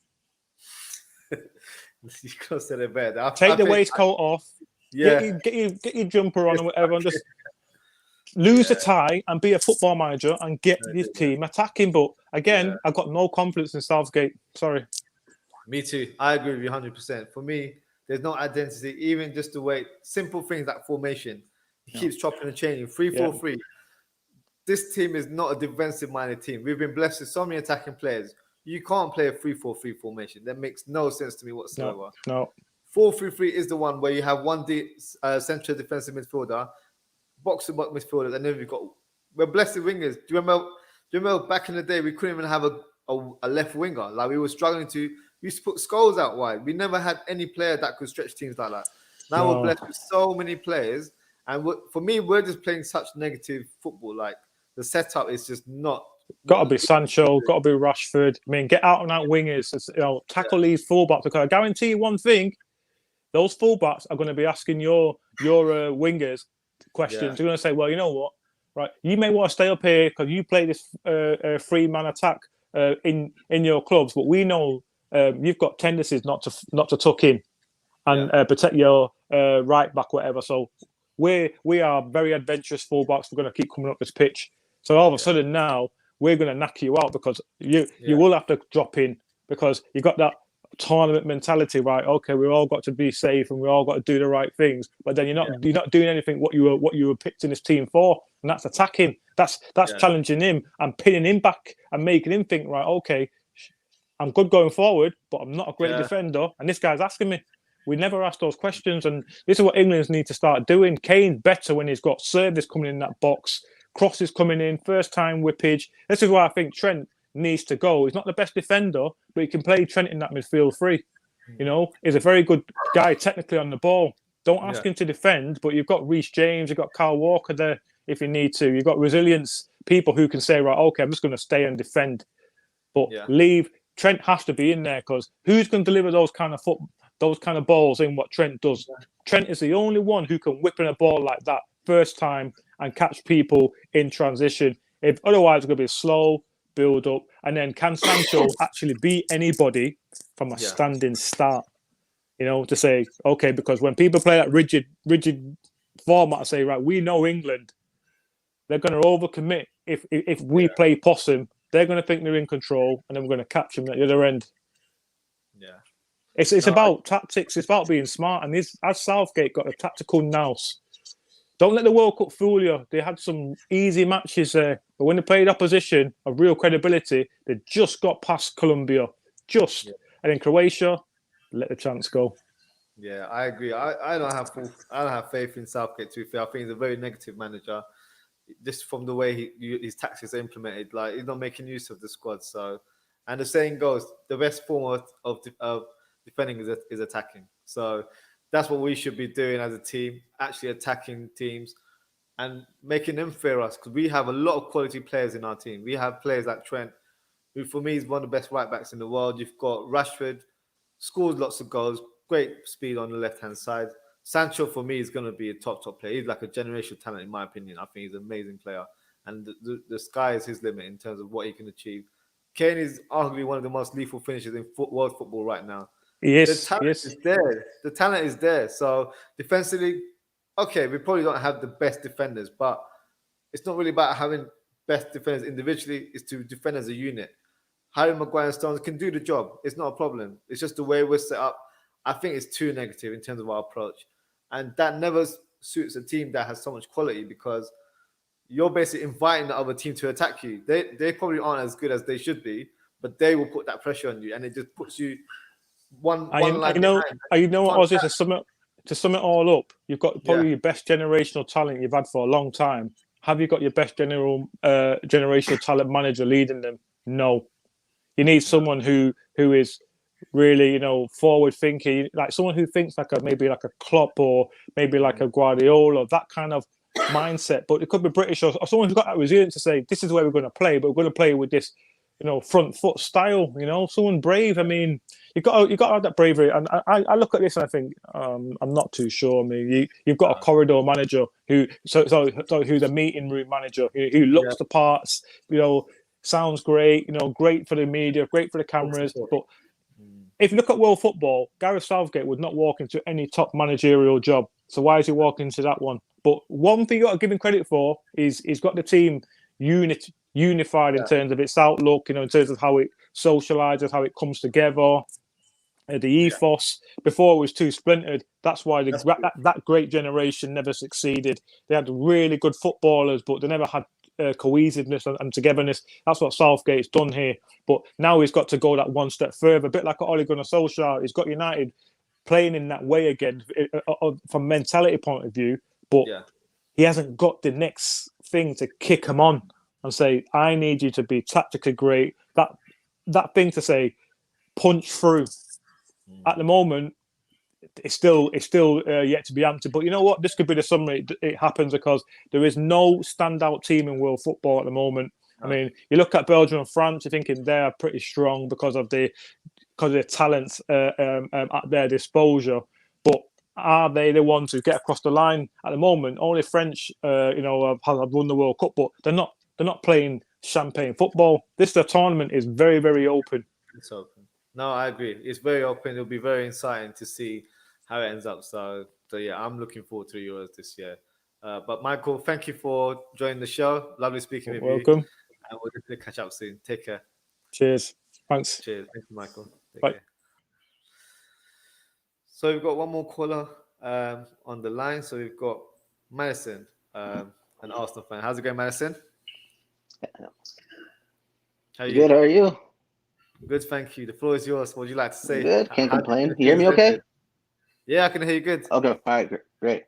You could have said it better. Take the waistcoat off. Yeah. Get your jumper on or whatever, and just lose the tie and be a football manager and get his team attacking. But again, I've got no confidence in Southgate. Sorry. Me too. I agree with you 100%. For me, there's no identity. Even just the way simple things like formation, he keeps chopping and changing. 3-4-3. This team is not a defensive-minded team. We've been blessed with so many attacking players. You can't play a 3-4-3 formation. That makes no sense to me whatsoever. No. 4-3-3 is the one where you have one central defensive midfielder, box-to-box midfielders, and then we're blessed with wingers. Do you remember back in the day we couldn't even have a left winger? Like we were struggling we used to put Scholes out wide. We never had any player that could stretch teams like that. Now we're blessed with so many players, and for me, we're just playing such negative football. Like, the setup is just not. Got to be Sancho, got to be Rashford. I mean, get out and out wingers. Tackle these fullbacks. Because I guarantee you one thing: those fullbacks are going to be asking your wingers questions. They're going to say, "Well, you know what? Right, you may want to stay up here because you play this 3-man attack in your clubs, but we know you've got tendencies not to tuck in and protect your right back, whatever. So we are very adventurous fullbacks. We're going to keep coming up this pitch." So all of a sudden now we're going to knock you out because you will have to drop in because you got that tournament mentality, right? Okay, we've all got to be safe and we all got to do the right things, but then you're not doing anything what you were picked in this team for, and that's attacking. That's challenging him and pinning him back and making him think, right? Okay, I'm good going forward, but I'm not a great defender, and this guy's asking me. We never ask those questions, and this is what England need to start doing. Kane's better when he's got service coming in that box. Crosses coming in, first time whippage. This is why I think Trent needs to go. He's not the best defender, but he can play Trent in that midfield three. He's a very good guy technically on the ball. Don't ask him to defend, but you've got Reece James, you've got Kyle Walker there if you need to. You've got resilience people who can say, right, okay, I'm just going to stay and defend. But leave. Trent has to be in there because who's going to deliver those kind of balls in what Trent does? Trent is the only one who can whip in a ball like that first time and catch people in transition. If otherwise, it's going to be a slow build up. And then can Sancho actually beat anybody from a standing start? To say, okay, because when people play that rigid format, I say, right, we know England, they're going to overcommit. If we play possum, they're going to think they're in control, and then we're going to catch them at the other end. Yeah. It's about tactics. It's about being smart. And as Southgate got a tactical nous, don't let the World Cup fool you. They had some easy matches there. But when they played opposition of real credibility, they just got past Colombia. And in Croatia, let the chance go. Yeah, I agree. I don't have faith in Southgate. To be fair, I think he's a very negative manager. Just from the way his tactics are implemented, like he's not making use of the squad. So, and the saying goes, the best form of defending is attacking. So that's what we should be doing as a team, actually attacking teams and making them fear us because we have a lot of quality players in our team. We have players like Trent, who for me is one of the best right backs in the world. You've got Rashford, scores lots of goals, great speed on the left hand side. Sancho for me is going to be a top player. He's like a generational talent in my opinion. I think he's an amazing player, and the sky is his limit in terms of what he can achieve. Kane is arguably one of the most lethal finishers in world football right now. The Yes, talent yes. is there. The talent is there. So defensively, okay, we probably don't have the best defenders, but it's not really about having best defenders individually. It's to defend as a unit. Harry Maguire and Stones can do the job. It's not a problem. It's just the way we're set up. I think it's too negative in terms of our approach. And that never suits a team that has so much quality because you're basically inviting the other team to attack you. They probably aren't as good as they should be, but they will put that pressure on you and it just puts you one line behind. You know You what, can't Ozzy, attack. to sum it all up, you've got Yeah. probably your best generational talent you've had for a long time. Have you got your best generational talent manager leading them? No. You need someone who is really, forward thinking, like someone who thinks like maybe like a Klopp or maybe like a Guardiola, that kind of mindset. But it could be British or someone who's got that resilience to say, this is where we're going to play, but we're going to play with this, front foot style. Someone brave. I mean, you got to have that bravery. And I look at this and I think I'm not too sure. I mean, you've got a corridor manager who's a meeting room manager who looks the parts. Sounds great. Great for the media, great for the cameras. But if you look at world football, Gareth Southgate would not walk into any top managerial job. So why is he walking into that one? But one thing you got to give him credit for is he's got the team unified in terms of its outlook, in terms of how it socializes, how it comes together, the ethos. Before it was too splintered. That's why that great generation never succeeded. They had really good footballers, but they never had cohesiveness and togetherness. That's what Southgate's done here. But now he's got to go that one step further. A bit like Ole Gunnar Solskjaer, he's got United playing in that way again from mentality point of view. But he hasn't got the next thing to kick him on and say, I need you to be tactically great. That thing to say, punch through. At the moment, it's still yet to be answered. But you know what? This could be the summary. It happens because there is no standout team in world football at the moment. I mean, you look at Belgium and France, you're thinking they're pretty strong because of their talents at their disposal. But are they the ones who get across the line at the moment? Only French, have won the World Cup, but they're not playing champagne football. This tournament is very, very open. It's open. No, I agree. It's very open. It'll be very exciting to see how it ends up. So yeah, I'm looking forward to the Euros this year. But Michael, thank you for joining the show. Lovely speaking with you. Welcome. And we'll definitely catch up soon. Take care. Cheers. Thanks. Cheers. Thank you, Michael. Take Bye. care. So we've got one more caller on the line. So we've got Madison, an Arsenal fan. How's it going, Madison? How are you? Good. How are you? Good, thank you. The floor is yours. What would you like to say? Good. Can't complain. You hear me okay? Yeah, I can hear you good. Okay. All right. Great.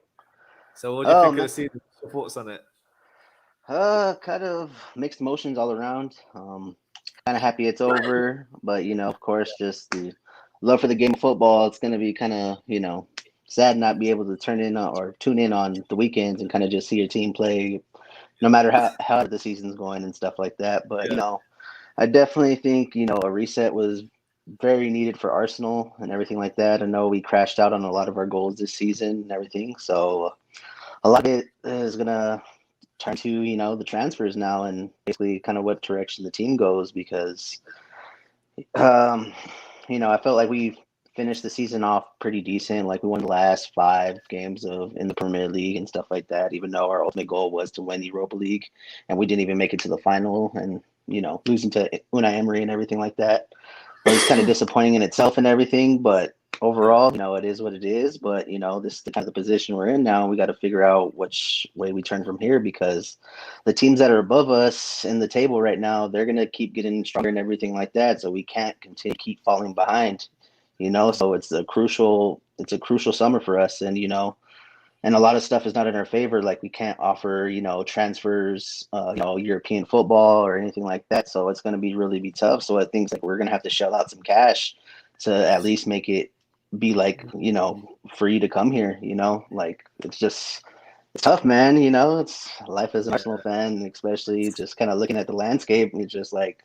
So what do you think of the season? Your thoughts on it? Kind of mixed emotions all around. Kind of happy it's over, but of course, just the love for the game of football. It's gonna be kind of sad not be able to tune in on the weekends and kind of just see your team play, no matter how the season's going and stuff like that. But I definitely think a reset was very needed for Arsenal and everything like that. I know we crashed out on a lot of our goals this season and everything, so a lot of it is gonna turn to the transfers now and basically kind of what direction the team goes, because I felt like we finished the season off pretty decent. Like we won the last 5 games in the Premier League and stuff like that, even though our ultimate goal was to win the Europa League, and we didn't even make it to the final, and losing to Unai Emery and everything like that. It was kind of disappointing in itself and everything, but overall, it is what it is. But this is the kind of the position we're in now. We got to figure out which way we turn from here, because the teams that are above us in the table right now, they're gonna keep getting stronger and everything like that. So we can't continue to keep falling behind. So it's a crucial it's a crucial summer for us, and and a lot of stuff is not in our favor. Like we can't offer transfers, European football or anything like that. So it's going to be tough. So I think like we're going to have to shell out some cash to at least make it be like free to come here. Like it's tough, man. It's life as an Arsenal fan, especially just kind of looking at the landscape. It's just like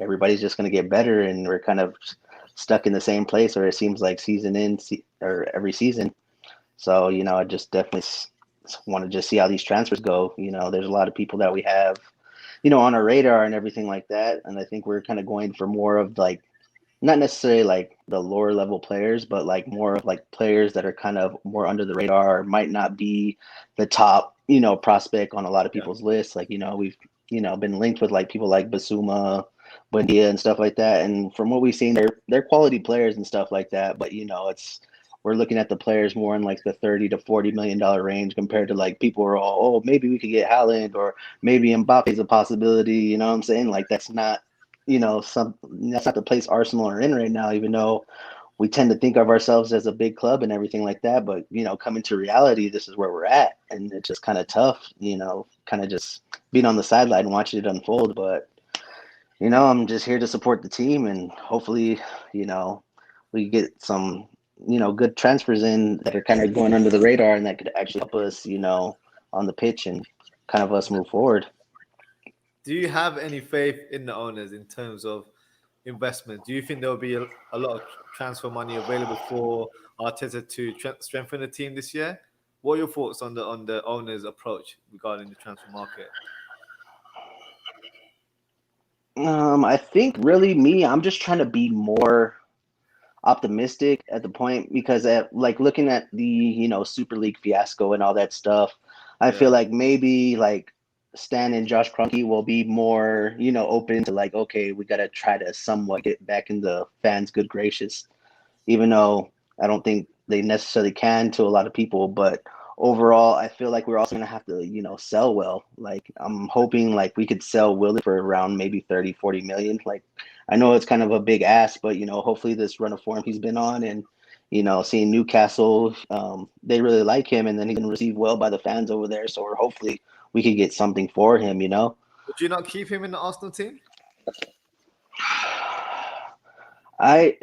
everybody's just going to get better, and we're kind of stuck in the same place, or it seems like season in or every season. So I just definitely want to just see how these transfers go. There's a lot of people that we have, on our radar and everything like that, and I think we're kind of going for more of like, not necessarily like the lower level players, but like more of like players that are kind of more under the radar, might not be the top, prospect on a lot of people's lists. Like, we've, been linked with like people like Basuma, Buendia and stuff like that. And from what we've seen, they're quality players and stuff like that. But, we're looking at the players more in like the $30 to $40 million range compared to like people are all, oh, maybe we could get Haaland or maybe Mbappe's a possibility. You know what I'm saying? Like that's not, that's not the place Arsenal are in right now, even though we tend to think of ourselves as a big club and everything like that. But, coming to reality, this is where we're at. And it's just kind of tough, kind of just being on the sideline and watching it unfold. But, I'm just here to support the team, and hopefully, we get some, good transfers in that are kind of going under the radar and that could actually help us, on the pitch and kind of us move forward. Do you have any faith in the owners in terms of investment? Do you think there will be a lot of transfer money available for Arteta to strengthen the team this year? What are your thoughts on the owners' approach regarding the transfer market? I think really I'm just trying to be more optimistic at the point, because like looking at the Super League fiasco and all that stuff, I feel like maybe like Stan and Josh Kroenke will be more open to like, okay, we got to try to somewhat get back in the fans' good graces, even though I don't think they necessarily can to a lot of people. But overall, I feel like we're also going to have to sell well. Like I'm hoping like we could sell Willie for around maybe 30-40 million. Like I know it's kind of a big ask, but hopefully this run of form he's been on, and seeing Newcastle, they really like him, and then he's going to receive well by the fans over there. So hopefully we could get something for him. Would you not keep him in the Arsenal team? I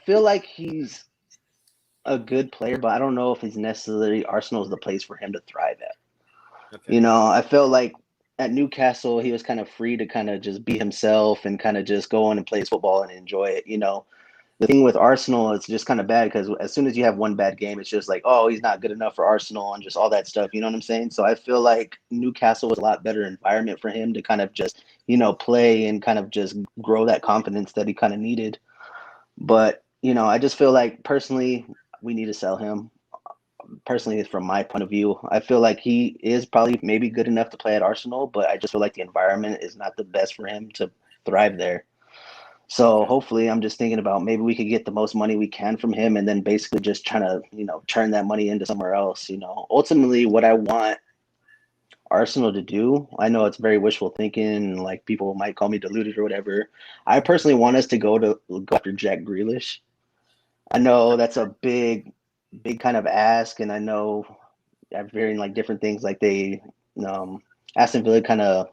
feel like he's a good player, but I don't know if he's necessarily Arsenal's the place for him to thrive at. Okay. I felt like at Newcastle, he was kind of free to kind of just be himself and kind of just go on and play his football and enjoy it. The thing with Arsenal, it's just kind of bad because as soon as you have one bad game, it's just like, oh, he's not good enough for Arsenal and just all that stuff. You know what I'm saying? So I feel like Newcastle was a lot better environment for him to kind of just, play and kind of just grow that confidence that he kind of needed. But, I just feel like personally, we need to sell him. Personally, from my point of view, I feel like he is probably maybe good enough to play at Arsenal, but I just feel like the environment is not the best for him to thrive there. So hopefully I'm just thinking about maybe we could get the most money we can from him and then basically just trying to, turn that money into somewhere else. Ultimately what I want Arsenal to do, I know it's very wishful thinking, like people might call me deluded or whatever. I personally want us to go after Jack Grealish. I know that's a big kind of ask, and I know I'm hearing like different things, like they Aston Villa kind of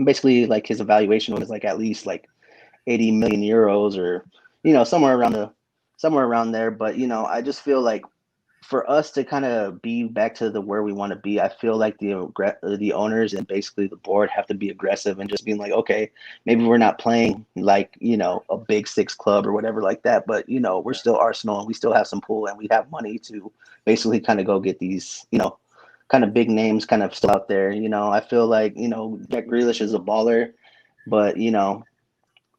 basically like his evaluation was like at least like 80 million euros or somewhere around there. But I just feel like for us to kind of be back to where we want to be, I feel like the owners and basically the board have to be aggressive and just being like, okay, maybe we're not playing like a big six club or whatever like that, but we're still Arsenal and we still have some pull and we have money to basically kind of go get these kind of big names kind of still out there. I feel like Jack Grealish is a baller, but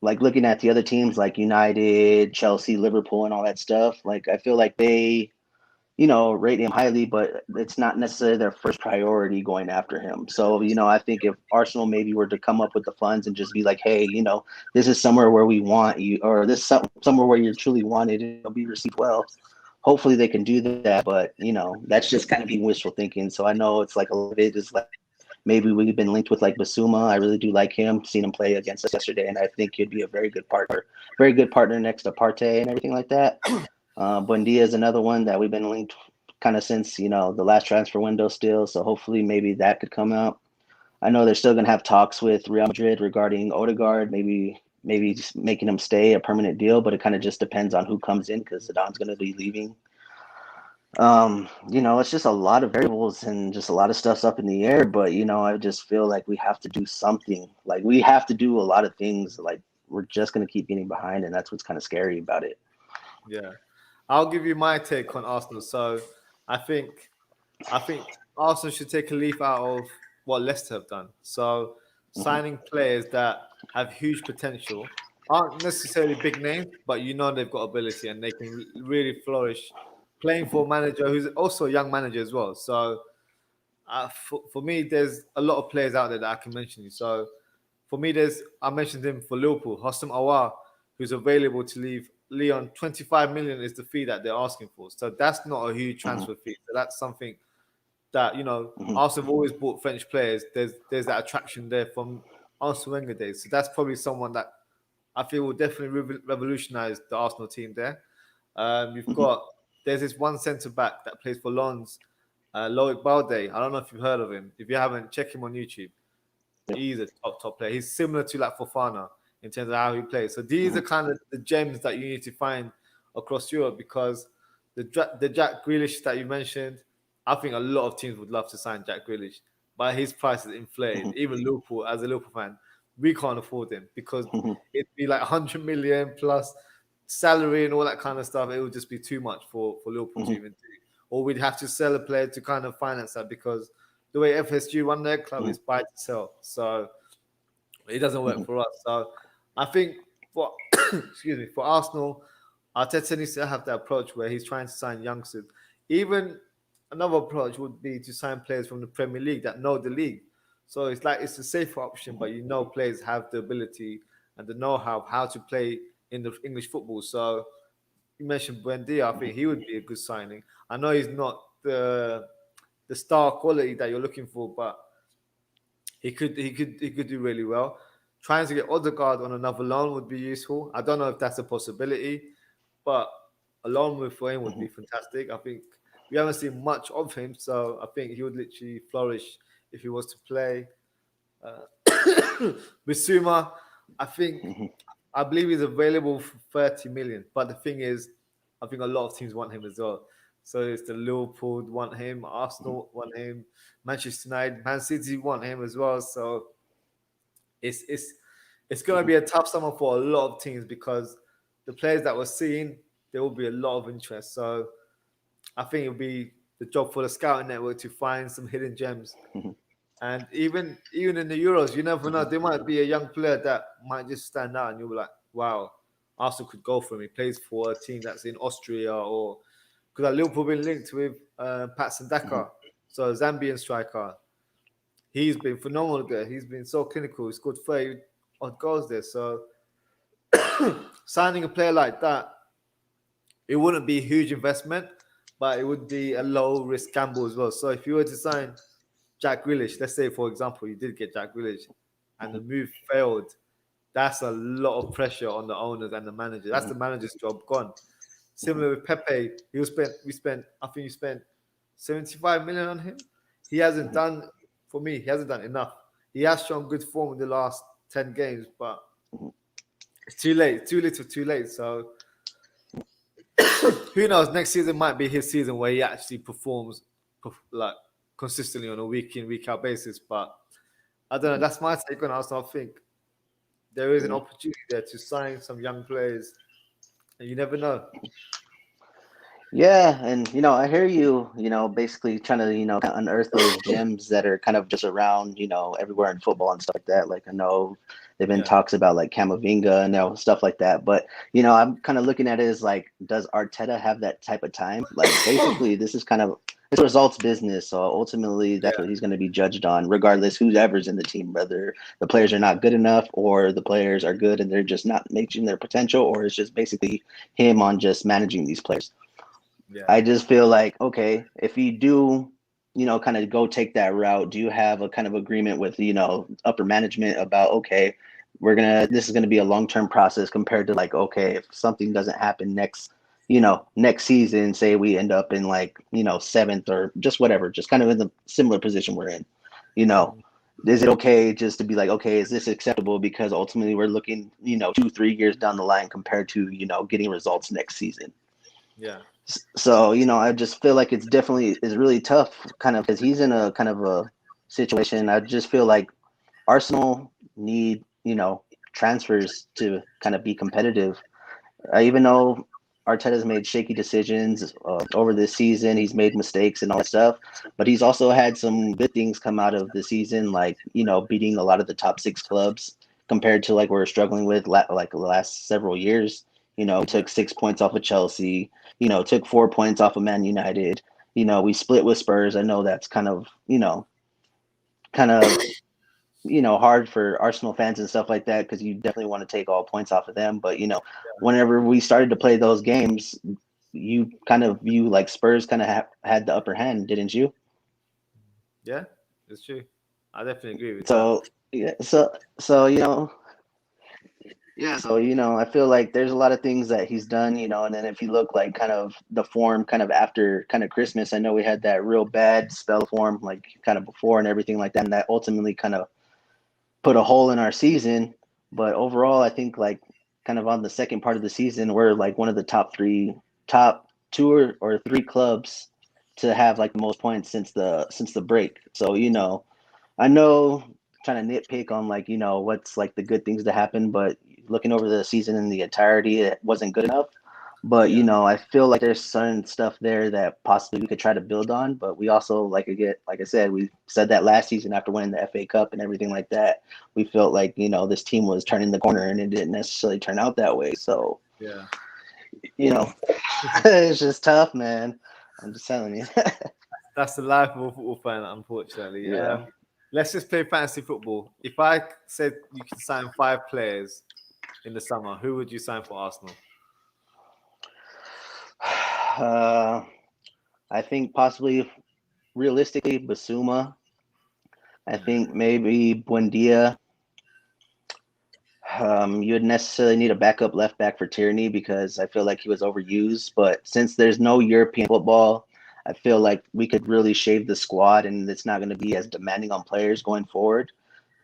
like looking at the other teams like United, Chelsea, Liverpool, and all that stuff, like I feel like they, rate him highly, but it's not necessarily their first priority going after him. So, I think if Arsenal maybe were to come up with the funds and just be like, hey, this is somewhere where we want you, or this is somewhere where you're truly wanted, it'll be received well. Hopefully they can do that, but, that's just kind of being wishful thinking. So I know it's like a little bit is like, maybe we've been linked with like Basuma. I really do like him. Seen him play against us yesterday, and I think he'd be a very good partner next to Partey and everything like that. Buendia is another one that we've been linked kind of since, the last transfer window still. So hopefully maybe that could come out. I know they're still going to have talks with Real Madrid regarding Odegaard, maybe just making him stay a permanent deal, but it kind of just depends on who comes in because Zidane's going to be leaving. It's just a lot of variables and just a lot of stuff's up in the air, but I just feel like we have to do something. Like we have to do a lot of things. Like we're just going to keep getting behind, and that's what's kind of scary about it. Yeah. I'll give you my take on Arsenal. So I think Arsenal should take a leaf out of what Leicester have done. So signing players that have huge potential, aren't necessarily big names, but they've got ability and they can really flourish playing for a manager who's also a young manager as well. So for me, there's a lot of players out there that I can mention. So for me, I mentioned him for Liverpool, Hossam Aouar, who's available to leave Lyon. 25 million is the fee that they're asking for. So that's not a huge transfer fee. So that's something that, Arsenal have always bought French players. There's that attraction there from Arsene Wenger days. So that's probably someone that I feel will definitely revolutionize the Arsenal team there. There's this one centre back that plays for Lens, Loic Balde. I don't know if you've heard of him. If you haven't, check him on YouTube. He's a top player. He's similar to like Fofana in terms of how he plays. So these are kind of the gems that you need to find across Europe, because the Jack Grealish that you mentioned, I think a lot of teams would love to sign Jack Grealish, but his price is inflated. Even Liverpool, as a Liverpool fan, we can't afford him because it'd be like 100 million plus salary and all that kind of stuff. It would just be too much for Liverpool to even do. Or we'd have to sell a player to kind of finance that, because the way FSG run their club is buy to sell. So it doesn't work for us. So I think for for Arsenal, Arteta needs to have that approach where he's trying to sign youngsters. Even another approach would be to sign players from the Premier League that know the league. So it's a safer option, but players have the ability and the know-how of how to play in the English football. So you mentioned Buendia. I think he would be a good signing. I know he's not the star quality that you're looking for, but he could do really well. Trying to get Odegaard on another loan would be useful. I don't know if that's a possibility, but a loan move for him would be fantastic. I think we haven't seen much of him, so I think he would literally flourish if he was to play. Bissouma, I believe he's available for 30 million. But the thing is, I think a lot of teams want him as well. So it's the Liverpool want him, Arsenal want him, Manchester United, Man City want him as well. So it's going to be a tough summer for a lot of teams, because the players that we're seeing, there will be a lot of interest. So I think it'll be the job for the scouting network to find some hidden gems. And even in the Euros, you never know. There might be a young player that might just stand out, and you'll be like, wow, Arsenal could go for him. He plays for a team that's in Austria, or because Liverpool been linked with Patson Daka, so a Zambian striker. He's been phenomenal there. He's been so clinical. He scored 30 odd goals there. So signing a player like that, it wouldn't be a huge investment, but it would be a low risk gamble as well. So if you were to sign Jack Grealish, let's say, for example, you did get Jack Grealish and the move failed, that's a lot of pressure on the owners and the manager. That's the manager's job gone. Similar with Pepe, we spent 75 million on him. He hasn't done enough. He has shown good form in the last 10 games, but it's too late, too little, too late. So who knows? Next season might be his season where he actually performs like consistently on a week in, week out basis. But I don't know. That's my take on Arsenal. I think there is an opportunity there to sign some young players, and you never know. Yeah, and I hear you, basically trying to, kind of unearth those gems that are kind of just around, everywhere in football and stuff like that. Like I know there've been talks about like Camavinga and stuff like that, but I'm kind of looking at it as like, does Arteta have that type of time? Like basically, this is kind of it's results business, so ultimately that's what he's going to be judged on, regardless whoever's in the team, whether the players are not good enough or the players are good and they're just not making their potential, or it's just basically him on just managing these players. Yeah. I just feel like, okay, if you do, kind of go take that route, do you have a kind of agreement with, upper management about, okay, this is going to be a long-term process compared to like, okay, if something doesn't happen next next season, say we end up in like, seventh or just whatever, just kind of in the similar position we're in, is it okay just to be like, okay, is this acceptable? Because ultimately we're looking, 2-3 years down the line compared to, getting results next season. Yeah. So, I just feel like it's definitely is really tough kind of because he's in a kind of a situation. I just feel like Arsenal need, transfers to kind of be competitive. Even though Arteta's made shaky decisions over this season, he's made mistakes and all that stuff, but he's also had some good things come out of the season, like, beating a lot of the top 6 clubs compared to like we're struggling with like the last several years. Took 6 points off of Chelsea, took 4 points off of Man United. We split with Spurs. I know that's kind of, kind of hard for Arsenal fans and stuff like that because you definitely want to take all points off of them. But whenever we started to play those games, you kind of view like Spurs kind of had the upper hand, didn't you? Yeah, it's true. I definitely agree with So yeah, I feel like there's a lot of things that he's done, and then if you look like kind of the form kind of after kind of Christmas, I know we had that real bad spell of form like kind of before and everything like that, and that ultimately kind of put a hole in our season. But overall, I think like kind of on the second part of the season, we're like one of the top 2 or 3 clubs to have like the most points since the break. So, I know trying to nitpick on like, what's like the good things to happen, but looking over the season in the entirety, it wasn't good enough. But, I feel like there's certain stuff there that possibly we could try to build on. But we also, like I said, we said that last season after winning the FA Cup and everything like that, we felt like, this team was turning the corner and it didn't necessarily turn out that way. So, yeah. it's just tough, man. I'm just telling you. That's the life of a football fan, unfortunately. Yeah. Let's just play fantasy football. If I said you can sign 5 players in the summer, who would you sign for Arsenal? I think possibly, realistically, Basuma. I think maybe Buendia. You would necessarily need a backup left back for Tierney because I feel like he was overused. But since there's no European football, I feel like we could really shave the squad and it's not going to be as demanding on players going forward.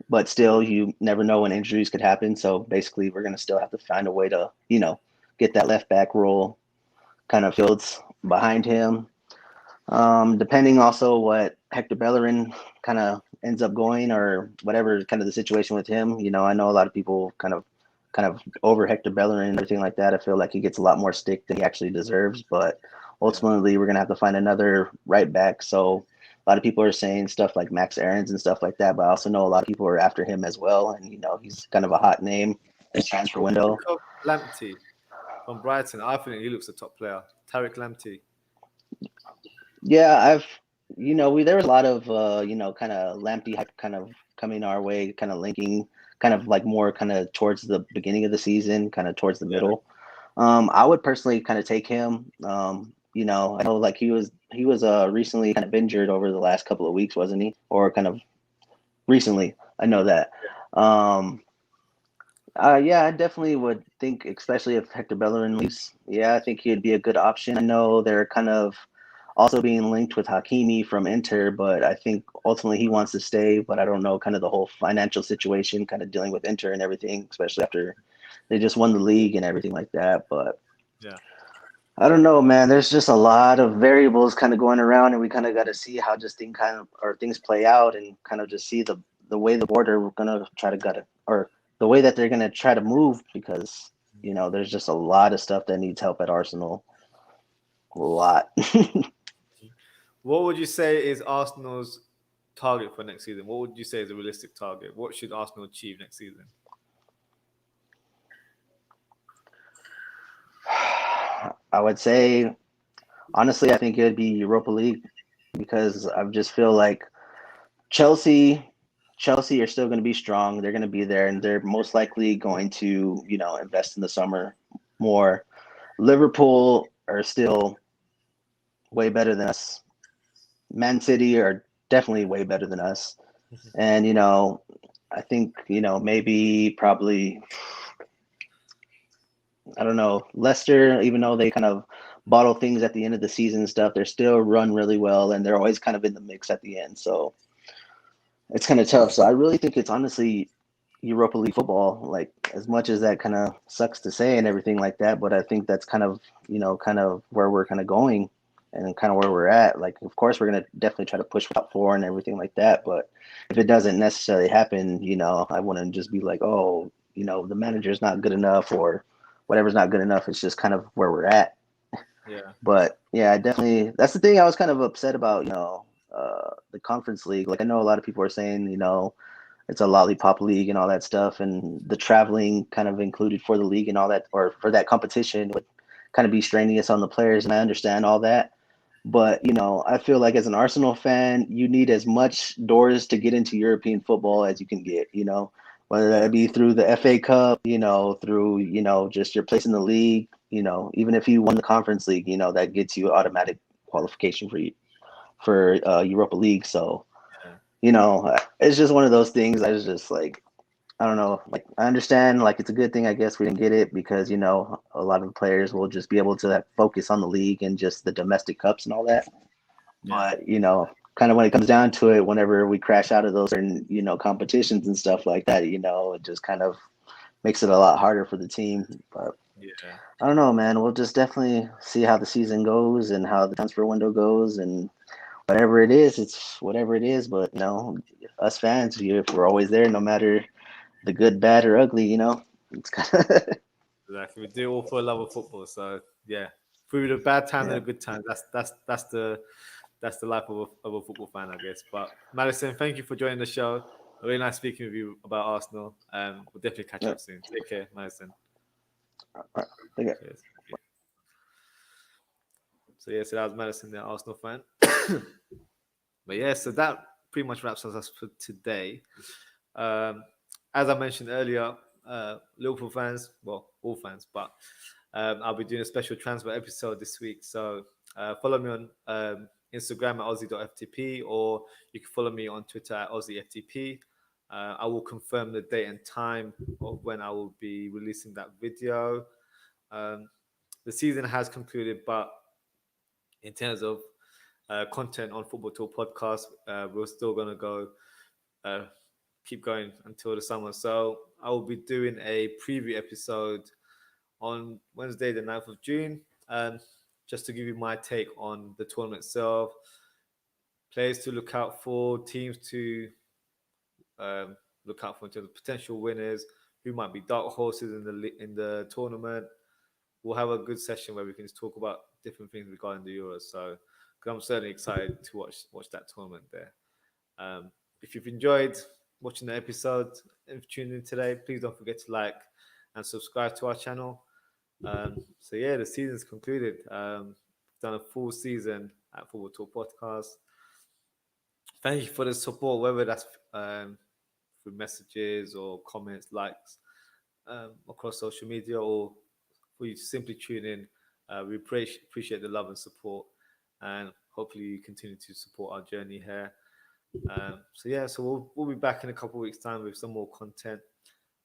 But still, you never know when injuries could happen. So basically, we're going to still have to find a way to, get that left back role kind of filled behind him. Depending also what Hector Bellerin kind of ends up going or whatever kind of the situation with him. I know a lot of people kind of over Hector Bellerin and everything like that. I feel like he gets a lot more stick than he actually deserves, but ultimately we're going to have to find another right back. So a lot of people are saying stuff like Max Aarons and stuff like that, but I also know a lot of people are after him as well. And, he's kind of a hot name this transfer window. Lamptey from Brighton. I think he looks a top player. Tariq Lamptey. Yeah, there was a lot of, kind of Lamptey hype kind of coming our way, kind of linking, kind of like more kind of towards the beginning of the season, kind of towards the middle. I would personally kind of take him. I know like he was recently kind of injured over the last couple of weeks, wasn't he? Or kind of recently. I know that. Yeah, I definitely would think, especially if Hector Bellerin leaves. Yeah, I think he'd be a good option. I know they're kind of also being linked with Hakimi from Inter, but I think ultimately he wants to stay. But I don't know kind of the whole financial situation, kind of dealing with Inter and everything, especially after they just won the league and everything like that. But yeah, I don't know, man. There's just a lot of variables kind of going around, and we kind of got to see how just things play out, and kind of just see the way the board are gonna try to gut it, or the way that they're gonna try to move, because there's just a lot of stuff that needs help at Arsenal. A lot. What would you say is Arsenal's target for next season? What would you say is a realistic target? What should Arsenal achieve next season? I would say, honestly, I think it would be Europa League, because I just feel like Chelsea are still going to be strong. They're going to be there, and they're most likely going to, invest in the summer more. Liverpool are still way better than us. Man City are definitely way better than us. And, I think, probably, I don't know, Leicester, even though they kind of bottle things at the end of the season and stuff, they're still run really well, and they're always kind of in the mix at the end. So it's kind of tough. So I really think it's honestly Europa League football, like as much as that kind of sucks to say and everything like that, but I think that's kind of, kind of where we're kind of going and kind of where we're at. Like, of course, we're going to definitely try to push for top four and everything like that. But if it doesn't necessarily happen, I wouldn't just be like, oh, the manager's not good enough or whatever's not good enough. It's just kind of where we're at. Yeah. But yeah, definitely. That's the thing I was kind of upset about, the Conference League. Like, I know a lot of people are saying, it's a lollipop league and all that stuff, and the traveling kind of included for the league and all that, or for that competition would kind of be strenuous on the players, and I understand all that. But, I feel like as an Arsenal fan, you need as much doors to get into European football as you can get, whether that be through the FA Cup, through, just your place in the league, even if you won the Conference League, that gets you automatic qualification for Europa League. So, it's just one of those things. I was just like, I don't know. Like, I understand, like, it's a good thing, I guess, we didn't get it because, a lot of players will just be able to focus on the league and just the domestic cups and all that. But, kind of when it comes down to it, whenever we crash out of those certain, competitions and stuff like that, it just kind of makes it a lot harder for the team. But I don't know, man. We'll just definitely see how the season goes and how the transfer window goes, and whatever it is, it's whatever it is. But us fans, we're always there, no matter the good, bad, or ugly. It's kind of Exactly. We do all for love of football. So yeah, through the bad times and the good times, that's the life of a football fan, I guess. But Madison, thank you for joining the show. Really nice speaking with you about Arsenal. We'll definitely catch up soon. Take care, Madison. Cheers. So that was Madison, the Arsenal fan. But yeah, so that pretty much wraps us up for today. As I mentioned earlier, Liverpool fans, well, all fans, but I'll be doing a special transfer episode this week. So follow me on Instagram at ozzie.ftp, or you can follow me on Twitter at ozzieftp. I will confirm the date and time of when I will be releasing that video. The season has concluded, but in terms of content on Football Talk Podcast, we're still going to go keep going until the summer. So I will be doing a preview episode on Wednesday, the 9th of June, just to give you my take on the tournament itself, players to look out for, teams to look out for in terms of potential winners, who might be dark horses in the tournament. We'll have a good session where we can just talk about different things regarding the Euros. So I'm certainly excited to watch that tournament there. If you've enjoyed watching the episode, if you tuned in today, please don't forget to like and subscribe to our channel. So yeah, the season's concluded. We've done a full season at Football Talk Podcast. Thank you for the support, whether that's through messages or comments, likes across social media, or for you to simply tune in. We appreciate the love and support, and hopefully you continue to support our journey here. So we'll be back in a couple of weeks' time with some more content.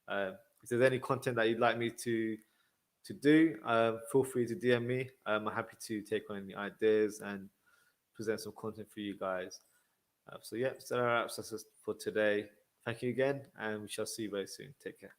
If there's any content that you'd like me to do, feel free to DM me. I'm happy to take on any ideas and present some content for you guys. So that wraps us for today. Thank you again, and we shall see you very soon. Take care.